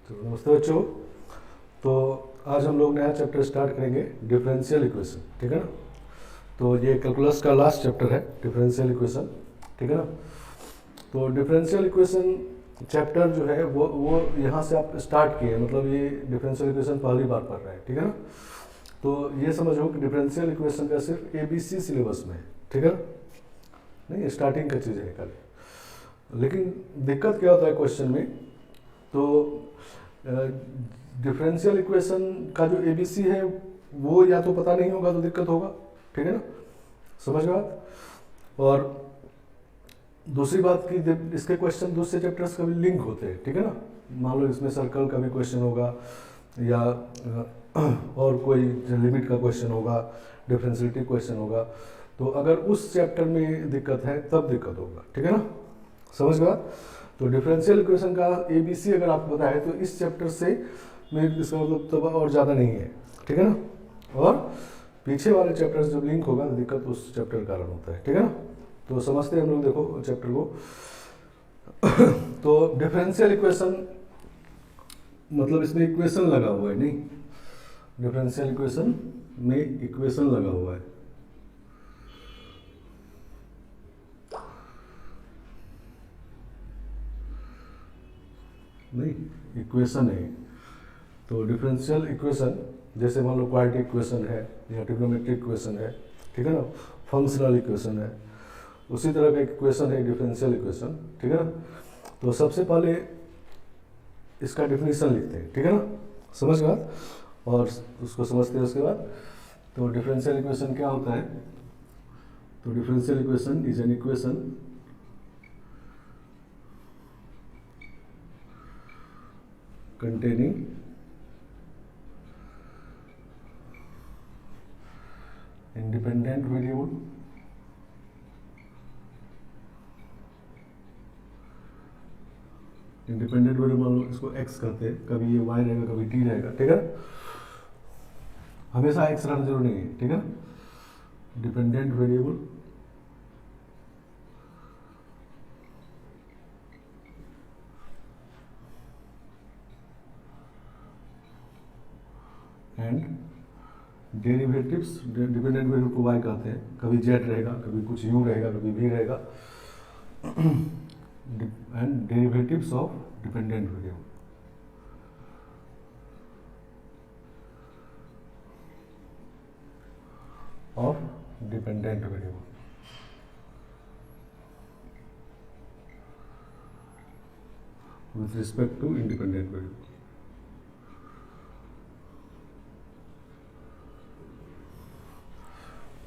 तो नमस्ते बच्चों। तो आज हम लोग नया चैप्टर स्टार्ट करेंगे, डिफरेंशियल इक्वेशन। ठीक है ना। तो ये कैलकुलस का लास्ट चैप्टर है, डिफरेंशियल इक्वेशन। ठीक है ना। तो डिफरेंशियल इक्वेशन चैप्टर जो है वो यहाँ से आप स्टार्ट किए, मतलब ये डिफरेंशियल इक्वेशन पहली बार पढ़ रहे हैं। ठीक है ना। तो ये समझो कि डिफरेंशियल इक्वेशन का सिर्फ ABC सिलेबस में है। ठीक है ना। नहीं, स्टार्टिंग का चीज़ है खाली। लेकिन दिक्कत क्या होता है क्वेश्चन में, तो डिफरेंशियल इक्वेशन का जो ABC है वो या तो पता नहीं होगा तो दिक्कत होगा। ठीक है ना, समझ गए बात। और दूसरी बात कि इसके क्वेश्चन दूसरे चैप्टर्स का भी लिंक होते हैं। ठीक है ना। मान लो इसमें सर्कल का भी क्वेश्चन होगा या और कोई लिमिट का क्वेश्चन होगा, डिफरेंशियलिटी क्वेश्चन होगा। तो अगर उस चैप्टर में दिक्कत है तब दिक्कत होगा। ठीक है ना, समझ गए। तो डिफरेंशियल इक्वेशन का ABC अगर आपको पता है तो इस चैप्टर से में इसका मतलब तो और ज़्यादा नहीं है। ठीक है ना। और पीछे वाले चैप्टर से जब लिंक होगा तो दिक्कत उस चैप्टर के कारण होता है। ठीक है ना। तो समझते हैं हम लोग, देखो चैप्टर को। तो डिफरेंशियल इक्वेशन मतलब इसमें इक्वेशन लगा हुआ है, नहीं, डिफरेंशियल इक्वेशन में इक्वेशन लगा हुआ है। नहीं, इक्वेशन है। तो डिफरेंशियल इक्वेशन जैसे मान लो क्वाड्रेटिक इक्वेशन है या ट्रिग्नोमेट्रिक इक्वेशन है। ठीक है ना, फंक्शनल इक्वेशन है, उसी तरह का इक्वेशन है डिफरेंशियल इक्वेशन। ठीक है ना। तो सबसे पहले इसका डिफिनीशन लिखते हैं। ठीक है ना, समझ गए बात। और उसको समझते हैं उसके बाद। तो डिफरेंशियल इक्वेशन क्या होता है, तो differential equation is an equation containing independent variable independent variable मान लो इसको x कहते हैं, कभी ये y रहेगा कभी t रहेगा। ठीक है, हमेशा x रहना जरूरी नहीं है। ठीक है, dependent variable and derivatives, dependent variable को y कहते हैं, कभी z रहेगा कभी कुछ u रहेगा कभी v रहेगा। And derivatives of dependent variable, of dependent variable. with respect to independent variable।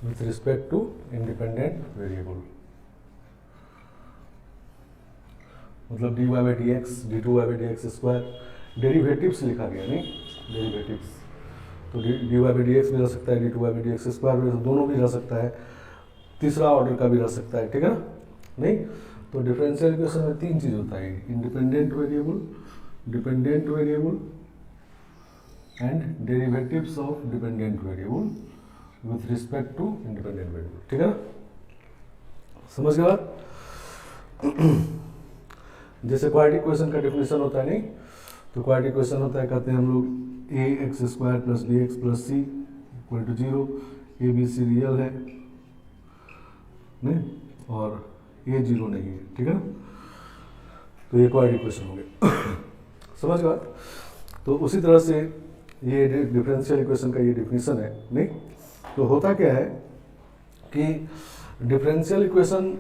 with respect to independent variable मतलब dy by D x, D two by D x square, derivatives लिखा गया, नहीं, derivatives. तो D by D x भी रह सकता है, D two by D x square भी, दोनों भी रह सकता है, तीसरा ऑर्डर का भी रह सकता है। ठीक है ना, नहीं। तो डिफरेंशियल इक्वेशन में तीन चीज होता है, independent variable, dependent variable and derivatives of dependent variable with respect to independent variable. ठीक है ना, समझ गए बात। जैसे क्वाड्रेटिक इक्वेशन का डेफिनेशन होता है, नहीं, तो क्वाड्रेटिक इक्वेशन होता है, कहते हैं हम लोग A X square plus B X plus C equal to 0, A B C real है, नहीं, और ए 0 नहीं है। ठीक है ना, तो ये क्वाड्रेटिक इक्वेशन हो गया। समझ गए। तो उसी तरह से ये डिफरेंशियल इक्वेशन का ये डेफिनेशन है, नहीं। तो होता क्या है कि डिफरेंशियल इक्वेशन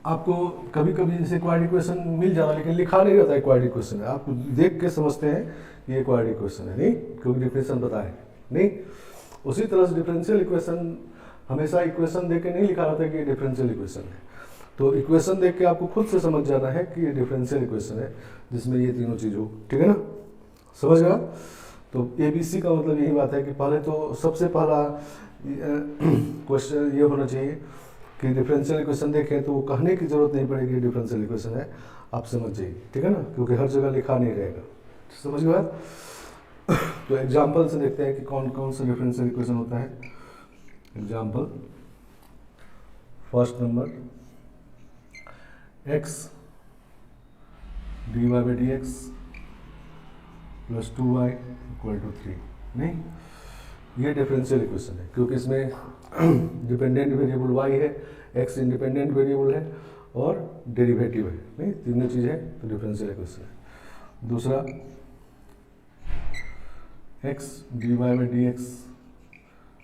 आपको कभी कभी जैसे क्वाड्रेटिक इक्वेशन मिल जाता है लेकिन लिखा नहीं रहता है क्वाड्रेटिक इक्वेशन है, आप देख के समझते हैं ये क्वाड्रेटिक इक्वेशन है, नहीं, क्योंकि डिफिनेशन पता है, नहीं। उसी तरह से डिफरेंशियल इक्वेशन हमेशा इक्वेशन देख के नहीं लिखा रहता है कि ये डिफरेंशियल इक्वेशन है। तो इक्वेशन देख के आपको खुद से समझ जाना है कि ये डिफरेंशियल इक्वेशन है जिसमें ये तीनों चीज हो। ठीक है ना, समझ गया। तो ABC का मतलब यही बात है कि पहले तो सबसे पहला क्वेश्चन ये होना चाहिए कि डिफरेंशियल इक्वेशन देखें तो वो कहने की जरूरत नहीं पड़ेगी डिफरेंशियल इक्वेशन है, आप समझ जाइए। ठीक है ना, क्योंकि हर जगह लिखा नहीं रहेगा। समझ गए बात। तो एग्जांपल से देखते हैं कि कौन कौन सा डिफरेंशियल इक्वेशन होता है। Example, first number x dy by D x plus 2y equal to 3। नहीं, ये डिफरेंशियल इक्वेशन है क्योंकि इसमें डिपेंडेंट वेरिएबल y है, x इंडिपेंडेंट वेरिएबल है और डेरिवेटिव है। नहीं, तीनों चीज़ है तो डिफरेंशियल इक्वेशन है। दूसरा x dy by D x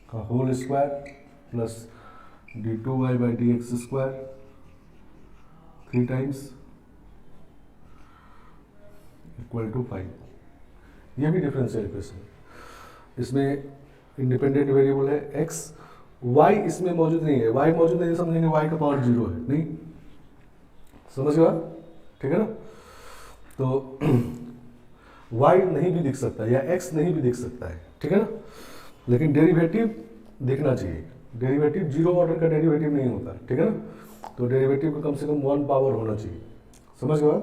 का whole square plus d2y by D x square 3 times equal to 5। ये भी डिफरेंशियल इक्वेशन है। इसमें इंडिपेंडेंट वेरिएबल है x, y इसमें मौजूद नहीं है। y मौजूद नहीं समझेंगे y का पावर 0 है। नहीं, समझ गए? ठीक है ना? तो y नहीं भी दिख सकता है या x नहीं भी दिख सकता है। ठीक है ना? लेकिन डेरिवेटिव दिखना चाहिए। डेरिवेटिव 0 ऑर्डर का डेरिवेटिव नहीं होता। ठीक है ना? तो डेरिवेटिव का कम से कम 1 पावर होना चाहिए। समझ गए बात?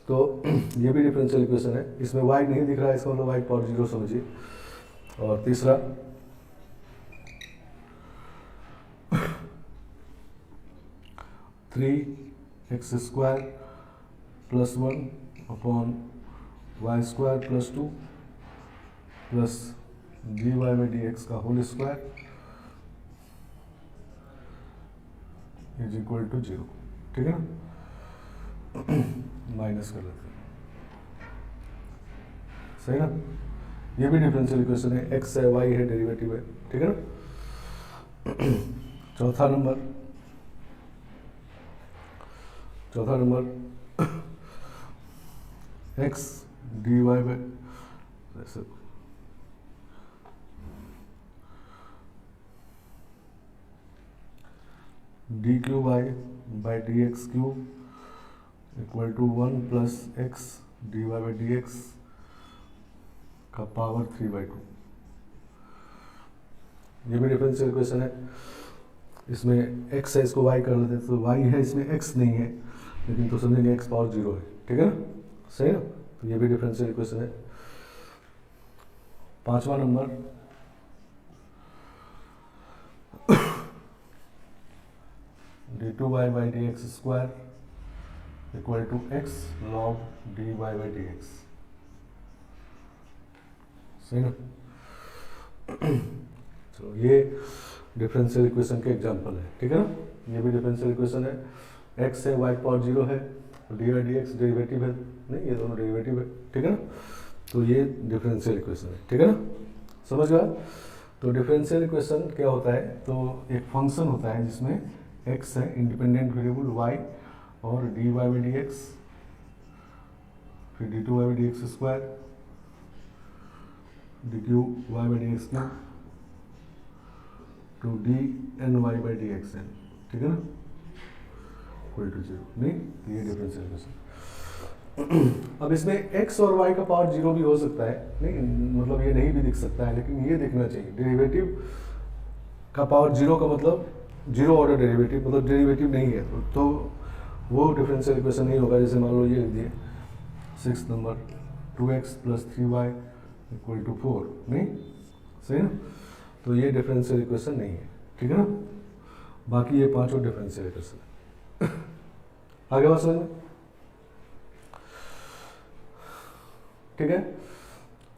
तो ये भी डिफरेंशियल इक्वेशन है। इसमें y नहीं दिख रहा है, इसका मतलब y पावर 0 समझिए। और तीसरा three X square plus 1 upon Y square plus 2 plus D Y by D x का whole square is equal to 0। ठीक है ना? माइनस कर लेते हैं। सही ना? ये भी डिफरेंशियल इक्वेशन है। x है, y है, डेरिवेटिव है। ठीक है ना? चौथा नंबर x dy बाई ऐसे d q by D x cube equal to 1 plus x d Y by D x का पावर 3/2। ये भी डिफरेंशियल इक्वेशन है। इसमें x है, इसको y कर लेते हैं तो y है, इसमें x नहीं है, लेकिन तो समझेंगे x पावर 0 है। ठीक है ना? सही ना? तो ये भी डिफरेंशियल इक्वेशन है। पांचवा नंबर d2y by D x square equal to x log dy by D x. सही ना? तो ये डिफरेंशियल इक्वेशन के एग्जांपल है। ठीक है ना? ये भी डिफरेंशियल इक्वेशन है। x है, y पावर 0 है, D by D x derivative है। नहीं, ये दोनों डेरिवेटिव है। ठीक है ना? तो ये डिफरेंशियल इक्वेशन है। ठीक है ना? समझ गया? तो डिफरेंशियल इक्वेशन क्या होता है? तो एक फंक्शन होता है जिसमें x है इंडिपेंडेंट वेरिएबल y और D Y by D X, फिर D two Y by D x square, D cube Y by D X cube to D N Y by D X N. ठीक है ना? Equal to 0। नहीं, ये differential equation. अब इसमें x और y का पावर 0 भी हो सकता है। नहीं, मतलब ये नहीं भी दिख सकता है, लेकिन ये दिखना चाहिए। डेरिवेटिव का पावर 0 का मतलब 0 ऑर्डर डेरिवेटिव, मतलब डेरिवेटिव नहीं है तो वो डिफरेंशियल इक्वेशन नहीं होगा। जैसे मान लो ये लिख दिए 6 number 2x plus 3y equal to 4। नहीं, सही ना? तो ये डिफरेंशियल इक्वेशन नहीं है। ठीक है ना? बाकी ये पांचों डिफरेंशियल इक्वेशन है। आगे बात समझ में? ठीक है?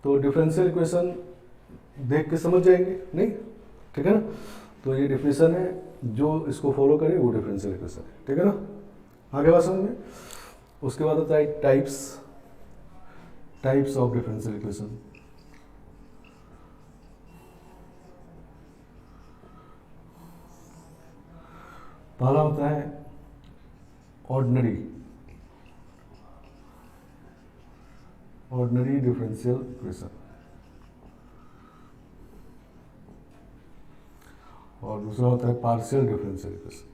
तो डिफरेंशियल इक्वेशन देख के समझ जाएंगे। नहीं, ठीक है ना? तो ये डिफिनेशन है, जो इसको फॉलो करे वो डिफरेंशियल इक्वेशन है। ठीक है ना? आगे बात समझ में? उसके बाद होता है टाइप्स ऑफ डिफरेंशियल इक्वेशन। पहला होता है ऑर्डिनरी डिफरेंशियल इक्वेशन, और दूसरा होता है partial differential equation.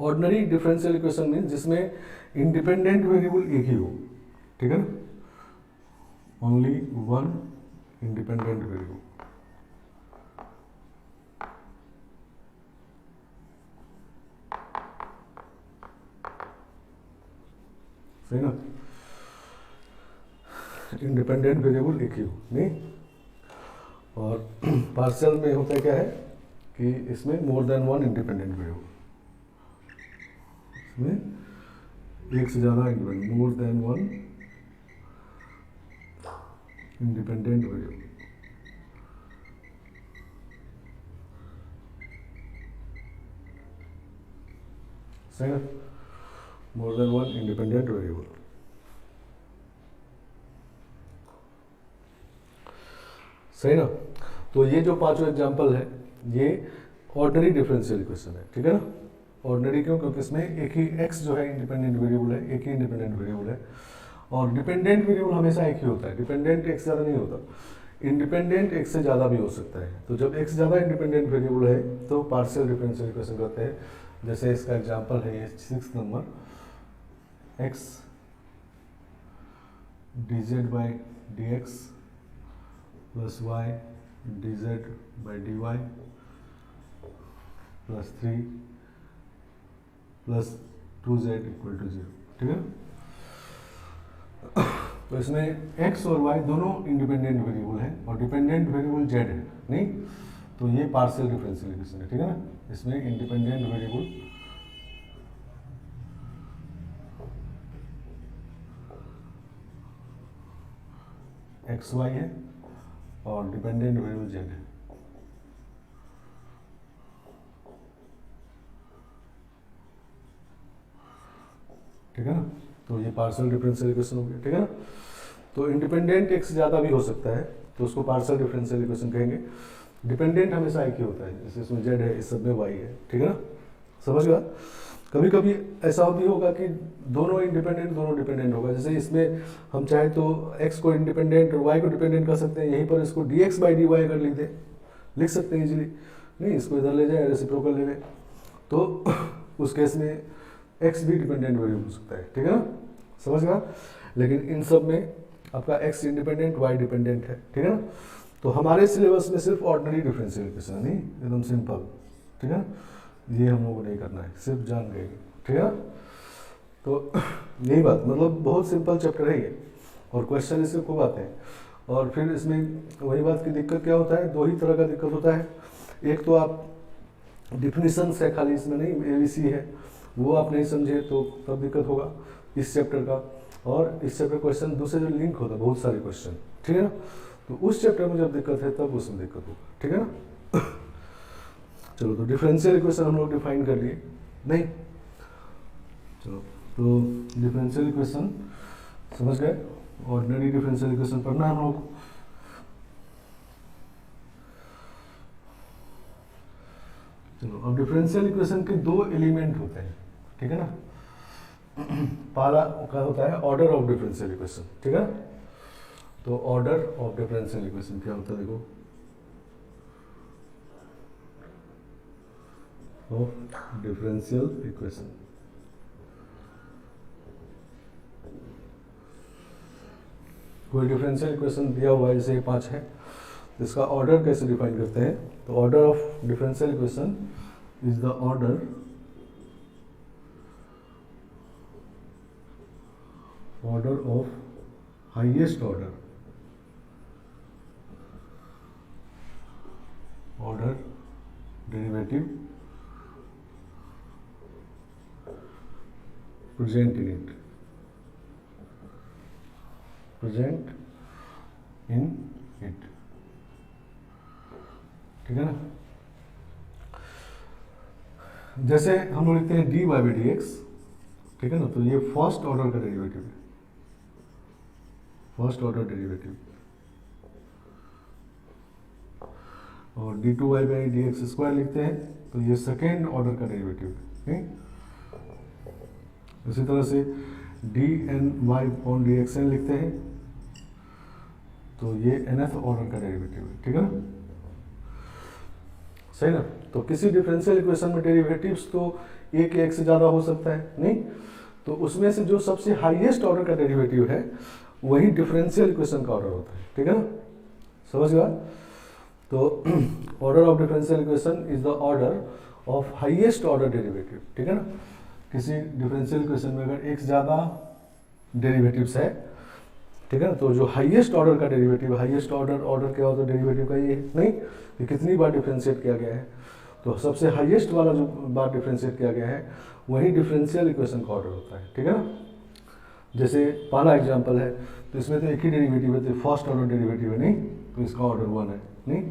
Ordinary differential equation mean जिसमें इंडिपेंडेंट वेरिएबल एक ही हो। ठीक है ना? Only one independent variable. सही ना? इंडिपेंडेंट वेरिएबल एक ही हो। नहीं, और पार्शियल में होता है क्या है कि इसमें more than one independent variable, इसमें एक से ज़्यादा independent, more than one independent variable. सही ना, more than one independent variable. सही ना। तो ये जो पांचों एग्जांपल है ये ऑर्डिनरी डिफरेंशियल इक्वेशन है, ठीक है ना। ऑर्डिनरी क्यों? क्योंकि इसमें एक ही x जो है इंडिपेंडेंट वेरिएबल है, एक ही इंडिपेंडेंट वेरिएबल है, और डिपेंडेंट वेरिएबल हमेशा एक ही होता है, डिपेंडेंट एक से ज़्यादा नहीं होता, इंडिपेंडेंट एक से ज़्यादा भी हो सकता है। तो जब एक से ज़्यादा इंडिपेंडेंट वेरिएबल है तो पार्शियल डिफरेंशियल इक्वेशन करते हैं। जैसे इसका एग्जांपल है ये 6 नंबर, x dz by dx plus y dz by dy plus 3 plus 2z equal to 0, ठीक है। तो इसमें x और y दोनों इंडिपेंडेंट वेरिएबल हैं और डिपेंडेंट वेरिएबल z है, नहीं? तो ये पार्शियल डिफरेंशियल इक्वेशन है, ठीक है ना। इसमें इंडिपेंडेंट वेरिएबल एक्स वाई है और डिपेंडेंट वेरिएबल z है। ठीक है ना। तो ये पार्शियल डिफरेंशियल इक्वेशन हो गया, ठीक है ना। तो इंडिपेंडेंट एक से ज़्यादा भी हो सकता है तो उसको पार्शियल डिफरेंशियल इक्वेशन कहेंगे। डिपेंडेंट हमेशा एक ही होता है, जैसे इसमें z है, इस सब में y है, ठीक है ना। समझ गया। कभी कभी ऐसा भी होगा कि दोनों इंडिपेंडेंट दोनों डिपेंडेंट होगा, जैसे इसमें हम चाहे तो x को इंडिपेंडेंट और y को डिपेंडेंट कर सकते हैं, यहीं पर इसको dx by dy अगर लिख सकते हैं इजीली, नहीं इसको इधर ले जाए रेसिप्रोकल ले लें तो उस केस में x भी डिपेंडेंट वेरिएबल हो सकता है, ठीक है ना। समझ गया। लेकिन इन सब में आपका x इंडिपेंडेंट y डिपेंडेंट है, ठीक है ना। तो हमारे सिलेबस में सिर्फ ऑर्डिनरी डिफरेंशियल इक्वेशन है, नहीं एकदम सिंपल, ठीक है ना। ये हम लोगों को नहीं करना है, सिर्फ जान गए, ठीक है ना। तो यही बात, मतलब बहुत सिंपल चैप्टर है ये और क्वेश्चन इससे खूब आते हैं। और फिर इसमें वही बात की दिक्कत क्या होता है, दो ही तरह का दिक्कत होता है। एक तो आप डिफिनीशन से खाली, इसमें नहीं ABC है, वो आप नहीं समझे तो तब दिक्कत होगा इस चैप्टर का। और इस चैप्टर क्वेश्चन दूसरे जो लिंक होता है बहुत सारे क्वेश्चन, ठीक है ना। तो उस चैप्टर में जब दिक्कत है तब उसमें दिक्कत होगा, ठीक है ना। चलो, तो डिफरेंशियल इक्वेशन हम लोग डिफाइन कर लिए, नहीं? चलो, तो डिफरेंशियल इक्वेशन समझ गए। ऑर्डिनरी डिफरेंशियल इक्वेशन पढ़ना है हम लोग। चलो, अब डिफरेंशियल इक्वेशन के दो एलिमेंट होते हैं, ठीक है ना। पहला क्या होता है, ऑर्डर ऑफ डिफरेंशियल इक्वेशन, ठीक है। तो ऑर्डर ऑफ डिफरेंशियल इक्वेशन क्या होता है, देखो, ऑफ डिफरेंशियल इक्वेशन। कोई डिफरेंशियल इक्वेशन दिया हुआ है, जैसे ये 5 है, इसका ऑर्डर कैसे डिफाइन करते हैं। तो order of differential equation is the order of highest order derivative present in it, ठीक है ना। जैसे हम लोग लिखते हैं dy by dx, ठीक है ना। तो ये फर्स्ट ऑर्डर का डेरिवेटिव है, फर्स्ट ऑर्डर डेरिवेटिव। और d2y by dx स्क्वायर लिखते हैं तो ये सेकेंड ऑर्डर का डेरिवेटिव है, नहीं? इसी तरह से dny upon dxn लिखते हैं तो ये nth ऑर्डर का डेरिवेटिव है, ठीक है ना। सही ना। तो किसी डिफरेंशियल इक्वेशन में डेरिवेटिव्स तो एक या एक से ज़्यादा हो सकता है, नहीं? तो उसमें से जो सबसे हाईएस्ट ऑर्डर का डेरिवेटिव है वही डिफरेंशियल इक्वेशन का ऑर्डर होता है, ठीक है ना। समझ गया। तो order of differential equation is the order of highest order derivative, ठीक है ना। किसी डिफरेंशियल इक्वेशन में अगर एक से ज़्यादा डेरिवेटिव्स है, ठीक है ना, तो जो हाईएस्ट ऑर्डर का डेरिवेटिव, हाईएस्ट ऑर्डर क्या होता है डेरिवेटिव का, ये नहीं, ये कितनी बार डिफरेंशिएट किया गया है तो सबसे हाईएस्ट वाला जो बार डिफ्रेंशिएट किया गया है वही डिफरेंशियल इक्वेशन का ऑर्डर होता है, ठीक है ना। जैसे पहला एग्जांपल है, तो इसमें तो एक ही डेरिवेटिव है, तो फर्स्ट ऑर्डर डेरिवेटिव है नहीं, तो इसका ऑर्डर 1 है नहीं।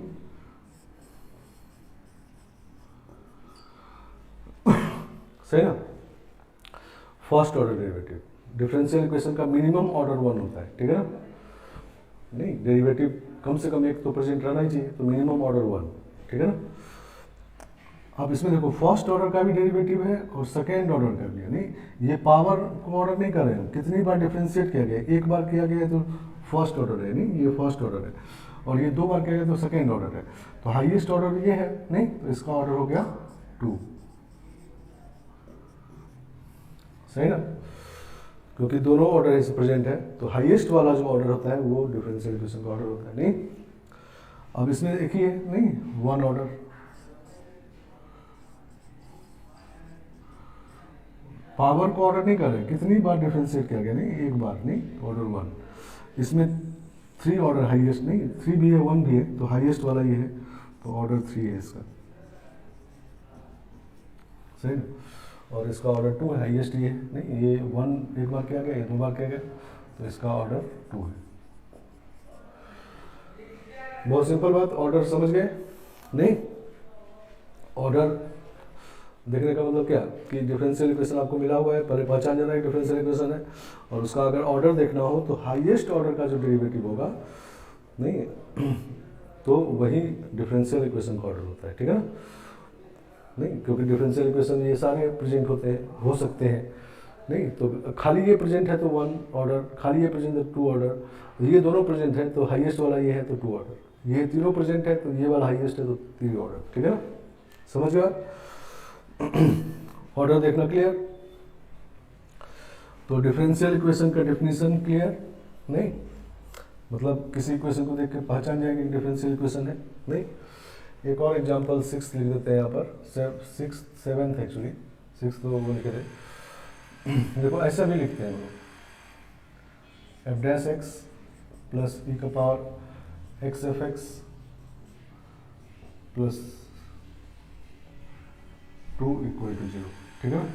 सही ना, first order derivative differential equation का मिनिमम ऑर्डर 1 होता है, ठीक है ना। नहीं, डेरिवेटिव कम से कम एक तो प्रेजेंट रहना ही चाहिए, तो मिनिमम ऑर्डर 1, ठीक है ना। अब इसमें देखो फर्स्ट ऑर्डर का भी डेरिवेटिव है और सेकेंड ऑर्डर का भी है नहीं। ये पावर को ऑर्डर नहीं कर रहे हैं, कितनी बार डिफ्रेंशिएट किया गया, एक बार किया गया है तो फर्स्ट ऑर्डर है नहीं, ये फर्स्ट ऑर्डर है, और ये 2 बार किया गया तो सेकेंड ऑर्डर है, तो हाईएस्ट ऑर्डर ये है नहीं, तो इसका ऑर्डर हो गया 2। सही ना, क्योंकि दोनों ऑर्डर ऐसे प्रेजेंट है, तो हाईएस्ट वाला जो ऑर्डर होता है वो डिफरेंशियल इक्वेशन का ऑर्डर होता है नहीं। अब इसमें एक ही है नहीं, 1 ऑर्डर, पावर को ऑर्डर नहीं कर रहे, कितनी बार डिफरेंशिएट किया गया नहीं, एक बार नहीं, ऑर्डर 1। इसमें 3 ऑर्डर हाईएस्ट नहीं, 3 भी है 1 भी है, तो हाईएस्ट वाला ये है, तो ऑर्डर 3 है इसका, सही ना। और इसका ऑर्डर 2 है, हाईएस्ट ये नहीं, ये 1 एक बार किया गया, ये 2 बार किया गया, तो इसका ऑर्डर 2 है। बहुत सिंपल बात, ऑर्डर समझ गए नहीं। ऑर्डर देखने का मतलब क्या कि डिफरेंशियल इक्वेशन आपको मिला हुआ है, पहले पहचान जाना है डिफरेंशियल इक्वेशन है, और उसका अगर ऑर्डर देखना हो तो हाईएस्ट ऑर्डर का जो डेरिवेटिव होगा नहीं, तो वही डिफरेंशियल इक्वेशन का ऑर्डर होता है, ठीक है ना। नहीं, क्योंकि डिफरेंशियल इक्वेशन ये सारे प्रेजेंट होते हैं, हो सकते हैं नहीं, तो खाली ये प्रेजेंट है तो 1 ऑर्डर, खाली ये प्रेजेंट है 2 ऑर्डर, ये दोनों प्रेजेंट है तो हाईएस्ट वाला ये है तो 2 ऑर्डर, ये तीनों प्रेजेंट है तो ये वाला हाईएस्ट है तो 3 ऑर्डर, ठीक है ना। समझ गया, ऑर्डर देखना क्लियर। तो डिफरेंशियल इक्वेशन का डेफिनेशन क्लियर नहीं, मतलब किसी इक्वेशन को देख के पहचान जाएंगे कि डिफरेंशियल इक्वेशन है नहीं। एक और एग्जांपल 6 लिख देते हैं यहाँ पर, 7th एक्चुअली, 6 तो वो लिखे थे। देखो ऐसा भी लिखते हैं हम लोग, एफ डैश एक्स प्लस ई का power x f x plus 2 equal to 0, ठीक है ना।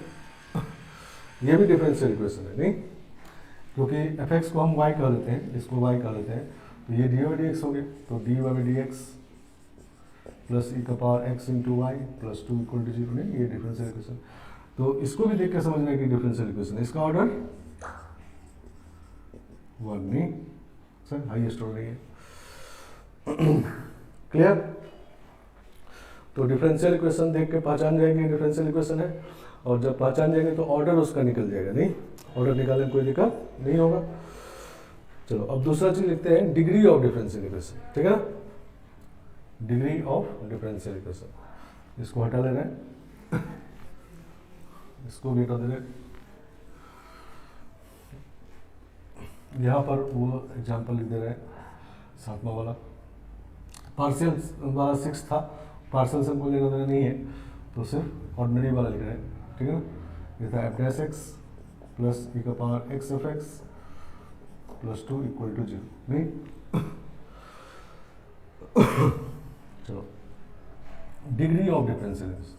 ये भी डिफरेंशियल इक्वेशन है नहीं, क्योंकि एफ एक्स को हम y कह लेते हैं, इसको y कह लेते हैं, तो ये डी वाई डी एक्स हो गए, तो D Y D x plus ई का power x into Y plus 2 equal to 0 नहीं, ये डिफरेंशियल इक्वेशन। तो इसको भी देख के समझना है कि डिफरेंशियल इक्वेशन है, इसका ऑर्डर 1 नहीं सर, हाईएस्ट ऑर्डर है। क्लियर, तो डिफरेंशियल इक्वेशन देख के पहचान जाएंगे डिफरेंशियल इक्वेशन है, और जब पहचान जाएंगे तो ऑर्डर उसका निकल जाएगा नहीं, ऑर्डर निकालने में कोई दिक्कत नहीं होगा। चलो अब दूसरा चीज लिखते हैं, डिग्री ऑफ डिफरेंशियल इक्वेशन, ठीक है ना। डिग्री ऑफ डिफरेंशियल इक्वेशन, इसको हटा ले रहे हैं, इसको भी हटा दे रहे हैं। यहाँ पर वो एग्जाम्पल लिख दे रहे हैं, 7वां वाला, पार्शियल वाला 6 था, पार्शियल से हमको लेना देना नहीं है, तो सिर्फ ऑर्डिनरी वाला लिख रहे हैं, ठीक है ना। ये था एफ डैश एक्स प्लस ई का power x f x plus 2 equal to 0 नहीं। चलो, degree of differential equation,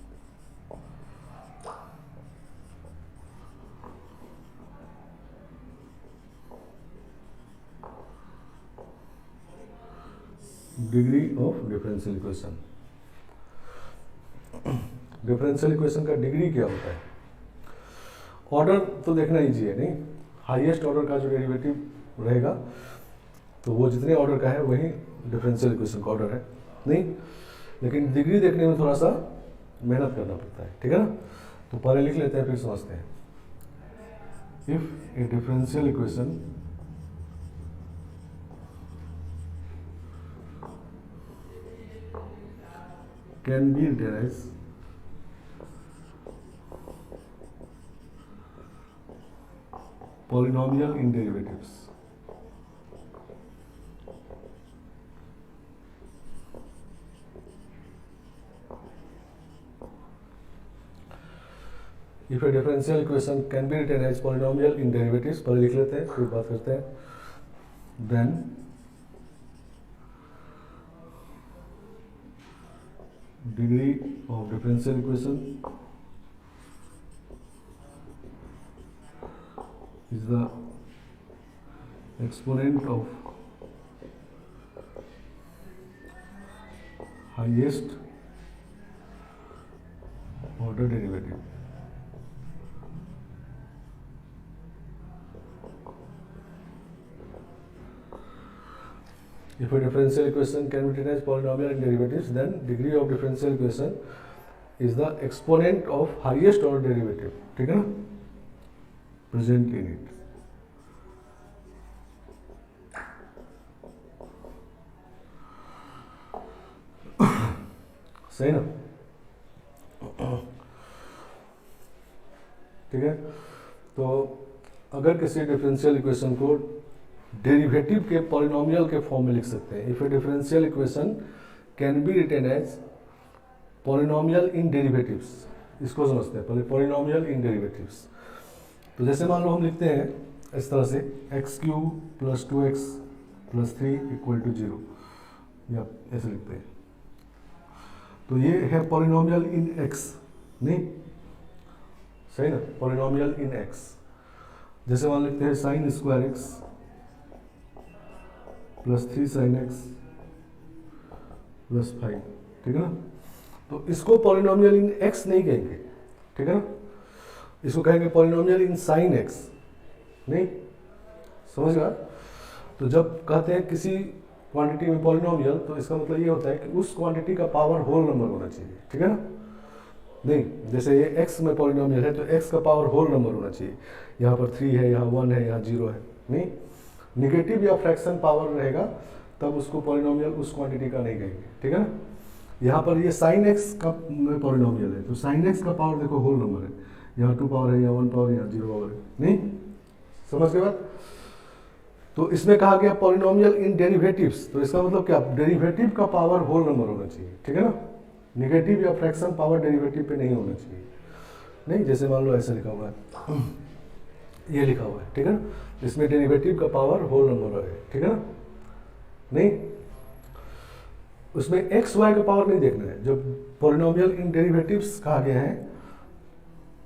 degree of differential equation, differential equation का डिग्री क्या होता है। ऑर्डर तो देखना ईजी है नहीं, हाईएस्ट ऑर्डर का जो डेरिवेटिव रहेगा तो वो जितने ऑर्डर का है वही डिफरेंशियल इक्वेशन का ऑर्डर है नहीं, लेकिन डिग्री देखने में थोड़ा सा मेहनत करना पड़ता है, ठीक है ना। तो पहले लिख लेते हैं फिर समझते हैं। If a differential equation can be written as polynomial in derivatives. If a differential equation can be written as polynomial in derivatives, पहले लिख लेते हैं फिर बात करते हैं, then degree of differential equation is the exponent of highest order derivative. If a differential equation can be written as polynomial in derivatives, then degree of differential equation is the exponent of highest order derivative. ठीक है ना, present in it. सही ना, ठीक है। तो अगर किसी डिफरेंशियल इक्वेशन को डेरिवेटिव के पॉलिनोमियल के फॉर्म में लिख सकते हैं। If a differential equation can be written as polynomial in derivatives, इसको समझते हैं पहले, पॉलिनोमियल इन डेरिवेटिव्स। तो जैसे मान लो हम लिखते हैं इस तरह से x³ + 2x + 3 = 0, या ऐसे लिखते हैं। तो ये है पॉलिनोमियल इन x, नहीं सही ना, पॉलिनोमियल इन x। जैसे मान लिखते हैं sin² x + 3 sin x + 5, ठीक है ना। तो इसको पॉलिनोमियल इन x नहीं कहेंगे, ठीक है ना, इसको कहेंगे पॉलिनोमियल इन sin x, नहीं समझ गया। तो जब कहते हैं किसी क्वांटिटी में पॉलिनोमियल, तो इसका मतलब ये होता है कि उस क्वांटिटी का पावर होल नंबर होना चाहिए, ठीक है ना। नहीं, जैसे ये x में पॉलिनोमियल है तो x का पावर होल नंबर होना चाहिए। यहाँ पर 3 है, यहाँ 1 है, यहाँ 0 है। नहीं, निगेटिव या फ्रैक्शन पावर रहेगा तब उसको पॉलिनोमियल उस क्वांटिटी का नहीं कहेंगे, ठीक है ना। यहाँ पर ये sin x का पॉलिनोमियल है, तो sin x का पावर देखो होल नंबर है, यहाँ 2 पावर है, यहाँ 1 पावर, यहाँ 0 पावर है। नहीं समझ गए बात। तो इसमें कहा गया पॉलिनोमियल इन डेरिवेटिव्स, तो इसका मतलब क्या, डेरिवेटिव का पावर होल नंबर होना चाहिए, ठीक है ना। नेगेटिव या फ्रैक्शन पावर डेरिवेटिव पे नहीं होना चाहिए। नहीं, जैसे मान लो ऐसा लिखा हुआ है, ये लिखा हुआ है, ठीक है ना, इसमें डेरिवेटिव का पावर होल नंबर है, ठीक है ना। नहीं, उसमें एक्स वाई का पावर नहीं देखना है। जब पॉलिनोमियल इन डेरिवेटिव्स कहा गया है,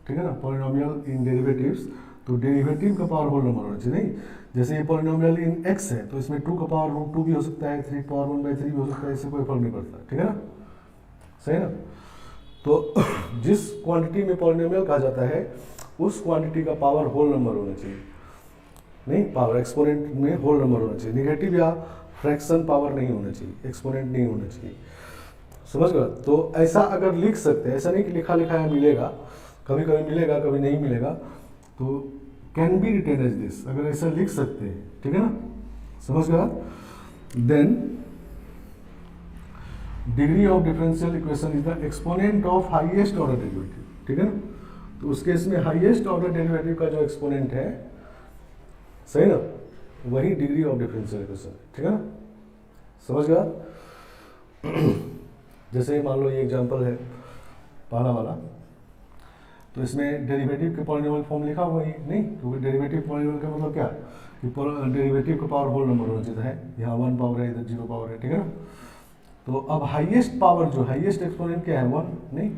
ठीक है ना, पॉलिनोमियल इन डेरिवेटिव्स, तो डेरिवेटिव का पावर होल नंबर होना चाहिए। नहीं, जैसे ये पॉलिनोमियल इन x है तो इसमें 2 का पावर √2 भी हो सकता है, 3 पावर 1/3 भी हो सकता है, इससे कोई फर्क नहीं पड़ता, ठीक है ना, सही ना। तो जिस क्वांटिटी में पॉलिनोमियल कहा जाता है उस क्वांटिटी का पावर होल नंबर होना चाहिए। नहीं, पावर एक्सपोनेंट में होल नंबर होना चाहिए, निगेटिव या फ्रैक्शन पावर नहीं होना चाहिए, एक्सपोनेंट नहीं होना चाहिए, समझ गए। तो ऐसा अगर लिख सकते हैं, ऐसा नहीं कि लिखा लिखाया मिलेगा, कभी कभी मिलेगा कभी नहीं मिलेगा, तो can be written as this, अगर ऐसा लिख सकते हैं, ठीक है ना, समझ गए। Then degree of differential equation is the exponent of highest order derivative, ठीक है ना। तो उस केस में हाईएस्ट ऑर्डर डेरिवेटिव का जो एक्सपोनेंट है, सही ना, वही डिग्री ऑफ डिफरेंशियल इक्वेशन है, ठीक है ना, समझ गया। जैसे मान लो ये एग्जांपल है पहला वाला, तो इसमें डेरिवेटिव के पॉलिनोमियल फॉर्म लिखा हुआ है, नहीं, क्योंकि डेरिवेटिव पॉलिनोमियल का मतलब क्या कि डेरिवेटिव का पावर होल नंबर होना चाहिए है, यहाँ 1 पावर है, इधर 0 पावर है, ठीक है ना। तो अब हाईएस्ट पावर जो हाईएस्ट एक्सपोनेंट क्या है, 1, नहीं,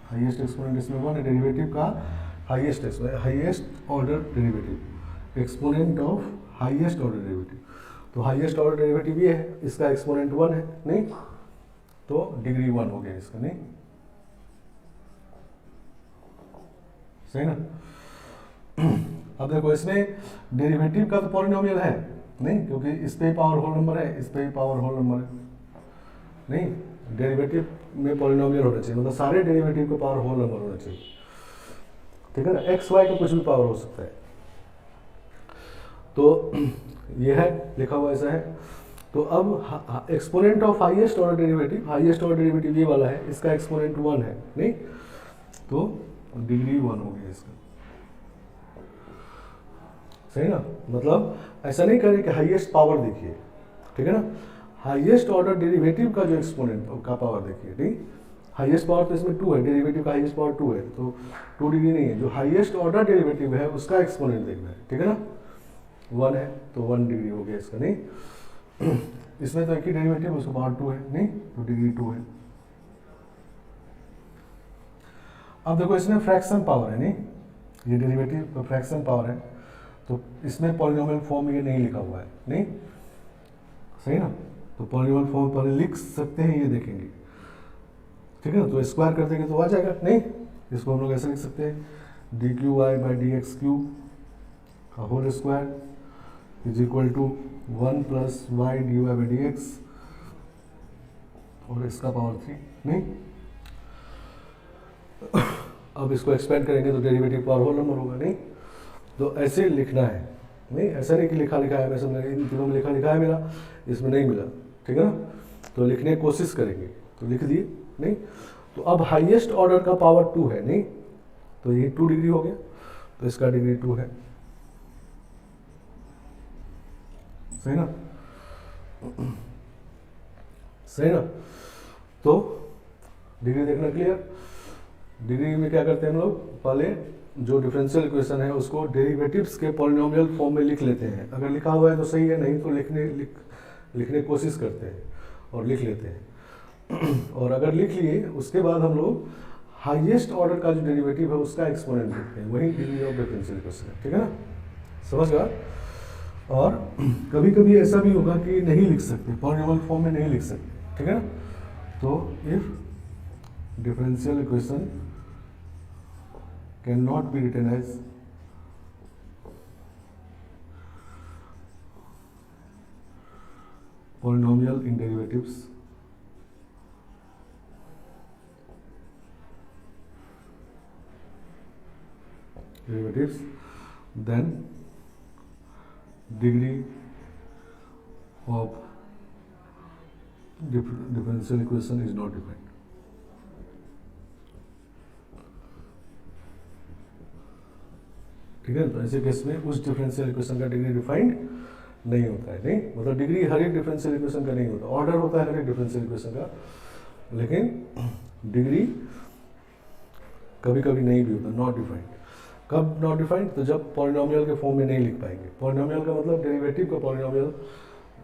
हाईएस्ट एक्सपोनेंट इसमें 1 है, डेरिवेटिव का highest order derivative, exponent of highest order derivative. तो हाईएस्ट ऑर्डर डेरिवेटिव ये है, इसका एक्सपोनेंट 1 है, नहीं, तो डिग्री 1 हो गया इसका, नहीं सही ना। अब देखो इसमें डेरिवेटिव का तो पॉलिनोमियल है, नहीं, क्योंकि इस पे ही पावर होल नंबर है, इस पे ही पावर होल नंबर है। नहीं, डेरिवेटिव में पॉलिनोमियल होना चाहिए, मतलब सारे डेरिवेटिव का पावर होल नंबर होना चाहिए, ठीक है ना। एक्स वाई का कुछ भी पावर हो सकता है। तो ये है लिखा हुआ ऐसा है। तो अब exponent of highest order derivative, highest order derivative ये वाला है, इसका एक्सपोनेंट 1 है, नहीं, तो डिग्री 1 हो गया इसका, सही ना। मतलब ऐसा नहीं करें कि हाईएस्ट पावर देखिए, ठीक है ना, हाईएस्ट ऑर्डर डेरिवेटिव का जो एक्सपोनेंट का पावर देखिए, नहीं, हाईएस्ट पावर तो इसमें 2 है, डेरिवेटिव का हाईएस्ट पावर 2 है, तो 2 डिग्री नहीं है, जो हाईएस्ट ऑर्डर डेरिवेटिव है उसका एक्सपोनेंट देखना है, ठीक है ना। 1 है तो 1 डिग्री हो गया इसका, नहीं। इसमें तो एक ही डेरिवेटिव, उसका पावर 2 है, नहीं, तो डिग्री 2 है, अब देखो इसमें फ्रैक्शन पावर है, नहीं ये डेरिवेटिव फ्रैक्शन पावर है, तो इसमें पॉलिनोमियल फॉर्म ये नहीं लिखा हुआ है, नहीं सही ना, तो पॉलिनोमियल फॉर्म पर लिख सकते हैं, ये देखेंगे, ठीक है ना, तो स्क्वायर कर देंगे तो आ जाएगा, नहीं इसको हम लोग ऐसे लिख सकते हैं D cube Y by D X cube का whole square is equal to 1 plus Y D Y by D X और इसका पावर 3, नहीं अब इसको एक्सपेंड करेंगे तो डेरिवेटिव पावर होल नंबर होगा, नहीं तो ऐसे लिखना है, नहीं ऐसा नहीं कि लिखा लिखा है, वैसे इन तीनों में लिखा लिखा है मिला, इसमें नहीं मिला, ठीक है ना, तो लिखने की कोशिश करेंगे, तो लिख दिए, नहीं तो अब हाईएस्ट ऑर्डर का पावर 2 है, नहीं तो ये 2 डिग्री हो गया, तो इसका डिग्री 2 है, सही ना, सही ना, तो डिग्री देखना क्लियर। डिग्री में क्या करते हैं हम लोग, पहले जो डिफरेंशियल इक्वेशन है उसको डेरिवेटिव्स के पॉलिनोमियल फॉर्म में लिख लेते हैं, अगर लिखा हुआ है तो सही है, नहीं तो लिखने की कोशिश करते हैं और लिख लेते हैं और अगर लिख लिए उसके बाद हम लोग हाईएस्ट ऑर्डर का जो डेरिवेटिव है उसका एक्सपोनेंट लिखते हैं, वही डिग्री ऑफ डिफरेंशियल इक्वेशन है, ठीक है ना, समझ गया। और कभी कभी ऐसा भी होगा कि नहीं लिख सकते, पॉलिनोमियल फॉर्म में नहीं लिख सकते, ठीक है ना, तो if differential equation cannot be written as polynomial in derivatives, then degree of differential equation is not defined, ठीक है, तो ऐसे केस में उस डिफरेंशियल इक्वेशन का डिग्री डिफाइंड नहीं होता है, नहीं मतलब डिग्री हर एक डिफरेंशियल इक्वेशन का नहीं होता, ऑर्डर होता है हर एक डिफरेंशियल इक्वेशन का, लेकिन डिग्री कभी कभी नहीं भी होता, नॉट डिफाइंड। कब नॉट डिफाइंड, तो जब पॉलिनोमियल के फॉर्म में नहीं लिख पाएंगे, पॉलिनोमियल का मतलब डेरिवेटिव का, पॉलिनोमियल